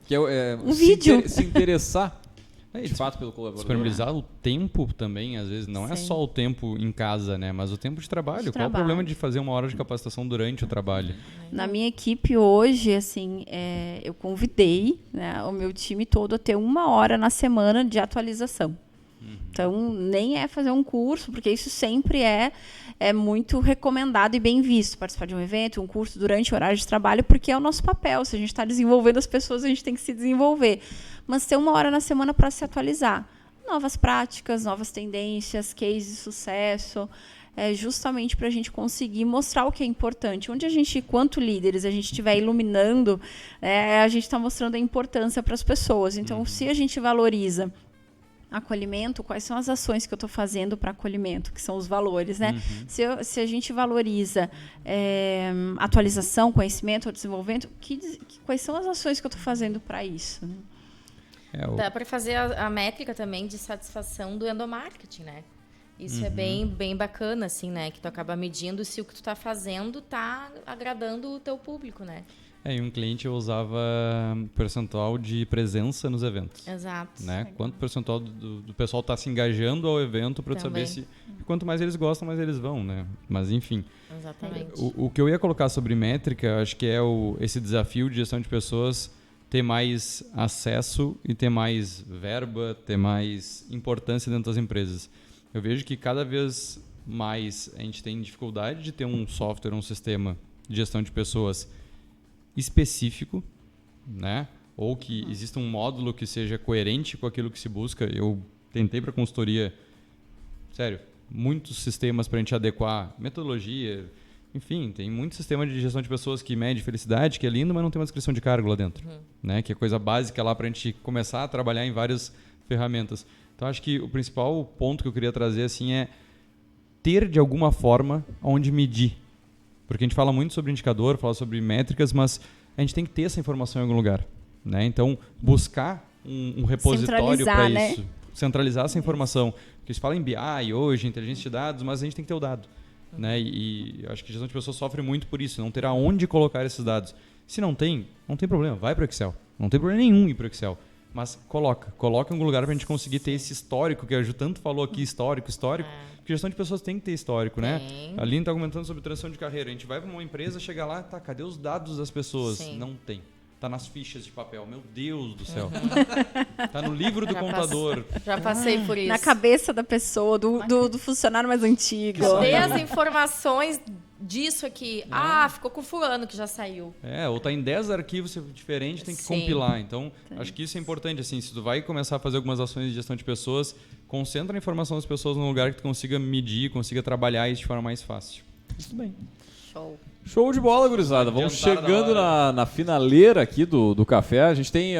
Que um vídeo. Se interessar. De fato, pelo colaborador. Disponibilizar o tempo também, às vezes, não é só o tempo em casa, né? Mas o tempo de trabalho. Qual é o problema de fazer 1 hora de capacitação durante o trabalho? Na minha equipe hoje, assim, eu convidei, né, o meu time todo a ter 1 hora na semana de atualização. Então, nem é fazer um curso, porque isso sempre é muito recomendado e bem visto. Participar de um evento, um curso durante o horário de trabalho, porque é o nosso papel. Se a gente está desenvolvendo as pessoas, a gente tem que se desenvolver. Mas ter 1 hora na semana para se atualizar. Novas práticas, novas tendências, cases de sucesso, justamente para a gente conseguir mostrar o que é importante. Onde a gente, quanto líderes, a gente estiver iluminando, a gente está mostrando a importância para as pessoas. Então, se a gente valoriza acolhimento, quais são as ações que eu estou fazendo para acolhimento, que são os valores, né? Se a gente valoriza atualização, conhecimento, desenvolvimento, quais são as ações que eu estou fazendo para isso? Dá para fazer a métrica também de satisfação do endomarketing, né? Isso é bem bacana, assim, né? Que tu acaba medindo se o que tu está fazendo está agradando o teu público, né? E um cliente usava percentual de presença nos eventos. Exato. Né? Quanto percentual do pessoal está se engajando ao evento para saber se... Quanto mais eles gostam, mais eles vão, né? Mas, enfim. Exatamente. O que eu ia colocar sobre métrica, acho que é esse desafio de gestão de pessoas ter mais acesso e ter mais verba, ter mais importância dentro das empresas. Eu vejo que cada vez mais a gente tem dificuldade de ter um software, um sistema de gestão de pessoas específico, né? Ou que exista um módulo que seja coerente com aquilo que se busca. Eu tentei para consultoria, sério, muitos sistemas para a gente adequar metodologia, enfim, tem muito sistema de gestão de pessoas que mede felicidade, que é lindo, mas não tem uma descrição de cargo lá dentro, né? Que é coisa básica lá para a gente começar a trabalhar em várias ferramentas. Então, acho que o principal ponto que eu queria trazer assim é ter, de alguma forma, onde medir, Porque a gente fala muito sobre indicador, fala sobre métricas, mas a gente tem que ter essa informação em algum lugar, né? Então, buscar um repositório para isso. Centralizar essa informação. Porque se fala em BI hoje, inteligência de dados, mas a gente tem que ter o dado. Né? E acho que a gestão de pessoas sofre muito por isso, não ter aonde colocar esses dados. Se não tem problema, vai para o Excel. Não tem problema nenhum ir para o Excel. Mas coloca em algum lugar para a gente conseguir ter esse histórico, que a Ju tanto falou aqui, histórico. Porque gestão de pessoas tem que ter histórico, né? A Aline está comentando sobre transição de carreira. A gente vai para uma empresa, chega lá, tá, cadê os dados das pessoas? Sim. Não tem. Tá nas fichas de papel. Meu Deus do céu. Tá no livro do contador. Já passei por isso. Na cabeça da pessoa, do funcionário mais antigo. Dê as informações disso aqui. Ficou com fulano que já saiu. Ou tá em 10 arquivos diferentes, tem que compilar. Então, acho que isso é importante. Assim, se tu vai começar a fazer algumas ações de gestão de pessoas, concentra a informação das pessoas num lugar que tu consiga medir, consiga trabalhar isso de forma mais fácil. Muito bem. Show de bola, gurizada. Vamos chegando na finaleira aqui do café. A gente tem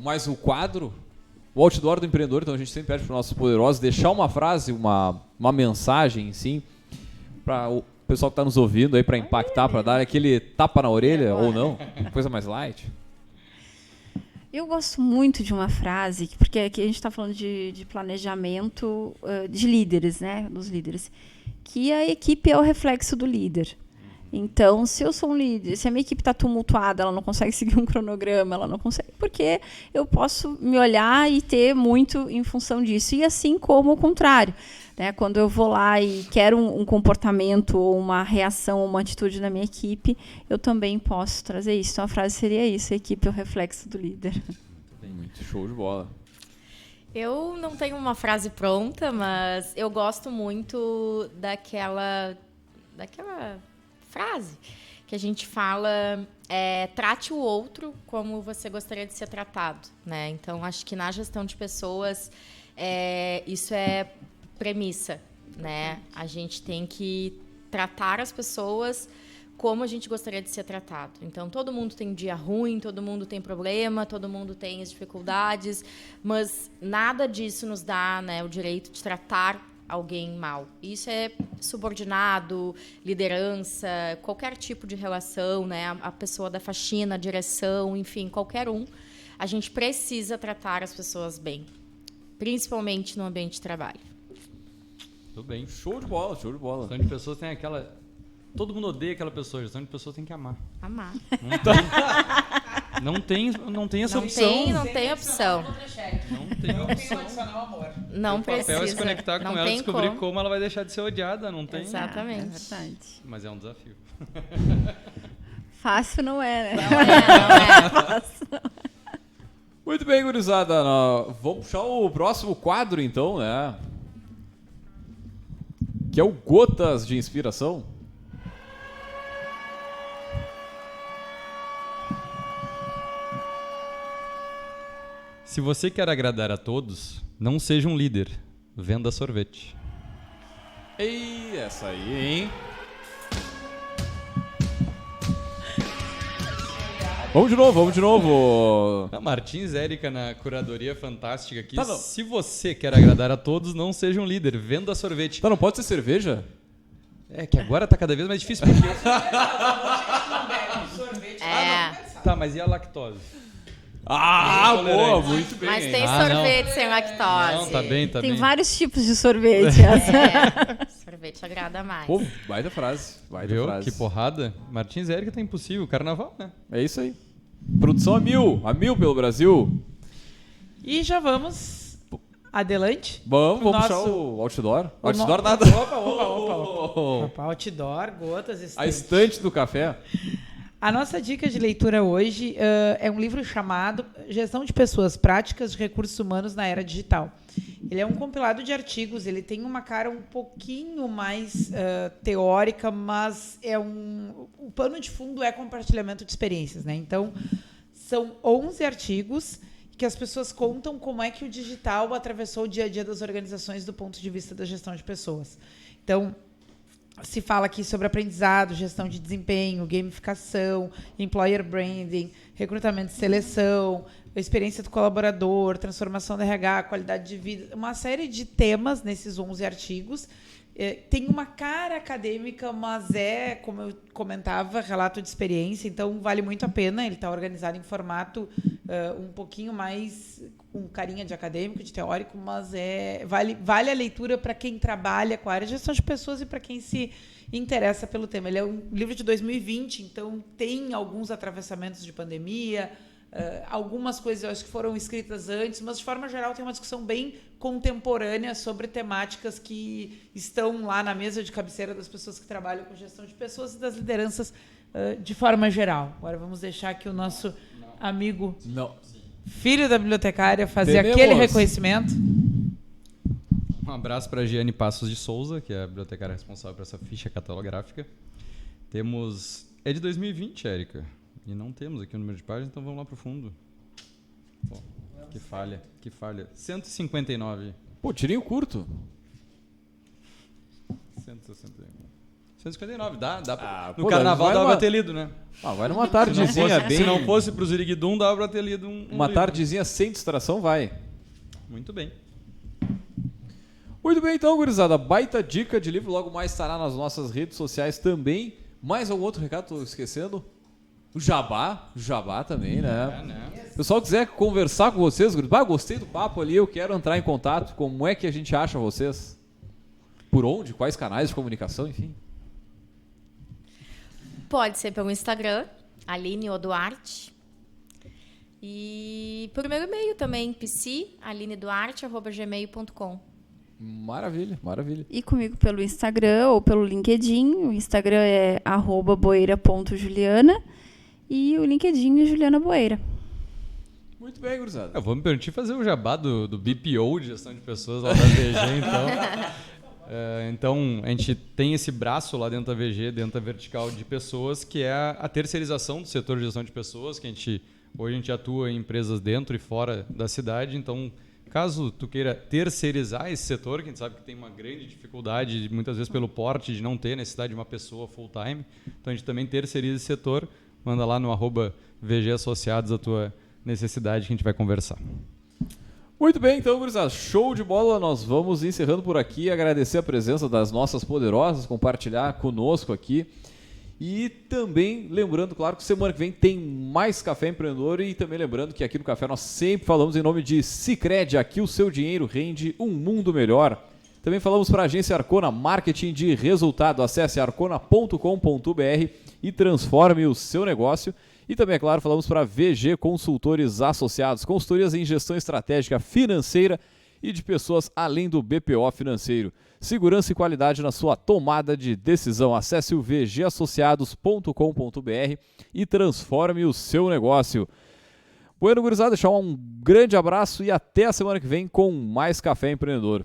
mais um quadro, o outdoor do empreendedor. Então a gente sempre pede para os nossos poderosos deixar uma frase, uma mensagem, sim, para o pessoal que está nos ouvindo aí, para impactar, para dar aquele tapa na orelha ou não, coisa mais light. Eu gosto muito de uma frase, porque aqui a gente está falando de planejamento de líderes, né, dos líderes, que a equipe é o reflexo do líder. Então, se eu sou um líder, se a minha equipe está tumultuada, ela não consegue seguir um cronograma, ela não consegue, porque eu posso me olhar e ter muito em função disso. E assim como o contrário, né? Quando eu vou lá e quero um comportamento ou uma reação ou uma atitude na minha equipe, eu também posso trazer isso. Então, a frase seria isso: a equipe é o reflexo do líder. Muito show de bola. Eu não tenho uma frase pronta, mas eu gosto muito daquela frase que a gente fala, trate o outro como você gostaria de ser tratado, né? Então, acho que na gestão de pessoas, isso é premissa, né? A gente tem que tratar as pessoas como a gente gostaria de ser tratado. Então, todo mundo tem um dia ruim, todo mundo tem problema, todo mundo tem as dificuldades, mas nada disso nos dá, né, o direito de tratar alguém mal. Isso é subordinado, liderança, qualquer tipo de relação, né? A pessoa da faxina, a direção, enfim, qualquer um. A gente precisa tratar as pessoas bem, principalmente no ambiente de trabalho. Tudo bem. Show de bola. Gestão de pessoas tem aquela... Todo mundo odeia aquela pessoa. Gestão de pessoas tem que amar. Amar. Não tem essa opção. Não tem opção. Não tem opção. Não o papel precisa. É se conectar com não ela e descobrir como ela vai deixar de ser odiada. Não tem. Exatamente. É verdade. Mas é um desafio. Fácil não é, né? Não é. Fácil. Muito bem, gurizada. Vamos puxar o próximo quadro, então, né? Que é o Gotas de Inspiração. Se você quer agradar a todos, não seja um líder. Venda sorvete. Ei, essa aí, hein? Vamos de novo. A Martins Érica na curadoria fantástica aqui. Tá, não. Se você quer agradar a todos, não seja um líder. Venda sorvete. Tá, não pode ser cerveja? É que agora tá cada vez mais difícil. Porque... Tá, mas e a lactose? Boa, muito bem. Mas hein? tem sorvete sem lactose. Não, tá bem. Tem vários tipos de sorvete. Sorvete agrada mais. Pô, baita frase. Viu? Que porrada. Martins Érica tá impossível. Carnaval, né? É isso aí. Produção a mil pelo Brasil. E já vamos adelante. Vamos Nosso- puxar o outdoor. O Outdoor no- nada. Opa, outdoor, gotas, A estante. estante do café. A nossa dica de leitura hoje é um livro chamado Gestão de Pessoas, Práticas de Recursos Humanos na Era Digital. Ele é um compilado de artigos, ele tem uma cara um pouquinho mais teórica, mas o pano de fundo é compartilhamento de experiências, né? Então, são 11 artigos que as pessoas contam como é que o digital atravessou o dia a dia das organizações do ponto de vista da gestão de pessoas. Então, se fala aqui sobre aprendizado, gestão de desempenho, gamificação, employer branding, recrutamento e seleção, a experiência do colaborador, transformação do RH, qualidade de vida, uma série de temas nesses 11 artigos tem uma cara acadêmica, mas como eu comentava, relato de experiência, então vale muito a pena. Ele está organizado em formato um pouquinho mais com carinha de acadêmico, de teórico, mas vale a leitura para quem trabalha com a área de gestão de pessoas e para quem se interessa pelo tema. Ele é um livro de 2020, então tem alguns atravessamentos de pandemia, algumas coisas eu acho que foram escritas antes, mas de forma geral tem uma discussão bem contemporânea sobre temáticas que estão lá na mesa de cabeceira das pessoas que trabalham com gestão de pessoas e das lideranças de forma geral. Agora vamos deixar aqui o nosso amigo filho da bibliotecária fazer aquele reconhecimento. Um abraço para a Giane Passos de Souza, que é a bibliotecária responsável por essa ficha catalográfica. É de 2020, Érica. E não temos aqui o número de páginas, então vamos lá para o fundo. Pô, que falha. 159. Pô, tirinho curto. 159, dá pra... No pô, carnaval dava pra ter lido, né? Vai numa tardezinha bem... Se não fosse pro Ziriguidum, dava pra ter lido uma livro. tardezinha sem distração, vai. Muito bem. Muito bem, então, gurizada. Baita dica de livro. Logo mais estará nas nossas redes sociais também. Mais algum outro recado? Estou esquecendo. O Jabá também, né? Se o pessoal quiser conversar com vocês, gostei do papo ali, eu quero entrar em contato. Como é que a gente acha vocês? Por onde? Quais canais de comunicação, enfim? Pode ser pelo Instagram, Aline Oduarte. E por meu e-mail também, psi@alineduarte@gmail.com. Maravilha. E comigo pelo Instagram ou pelo LinkedIn. O Instagram é @boeira.juliana e o LinkedIn é Juliana Boeira. Muito bem, gurizada. Eu vou me permitir fazer o jabá do BPO, de gestão de pessoas, lá da VG, então. Então, a gente tem esse braço lá dentro da VG, dentro da vertical de pessoas, que é a terceirização do setor de gestão de pessoas, que hoje a gente atua em empresas dentro e fora da cidade. Então, caso tu queira terceirizar esse setor, que a gente sabe que tem uma grande dificuldade, muitas vezes pelo porte, de não ter necessidade de uma pessoa full-time, então a gente também terceiriza esse setor. Manda lá no @VG Associados a tua necessidade que a gente vai conversar. Muito bem, então, gurizada, show de bola. Nós vamos encerrando por aqui. Agradecer a presença das nossas poderosas, compartilhar conosco aqui. E também lembrando, claro, que semana que vem tem mais Café Empreendedor. E também lembrando que aqui no Café nós sempre falamos em nome de Sicredi. Aqui o seu dinheiro rende um mundo melhor. Também falamos para a agência Arcona, marketing de resultado. Acesse arcona.com.br e transforme o seu negócio. E também, é claro, falamos para VG Consultores Associados, consultorias em gestão estratégica financeira e de pessoas além do BPO financeiro. Segurança e qualidade na sua tomada de decisão. Acesse o vgassociados.com.br e transforme o seu negócio. Bueno, gurizada, deixar um grande abraço e até a semana que vem com mais Café Empreendedor.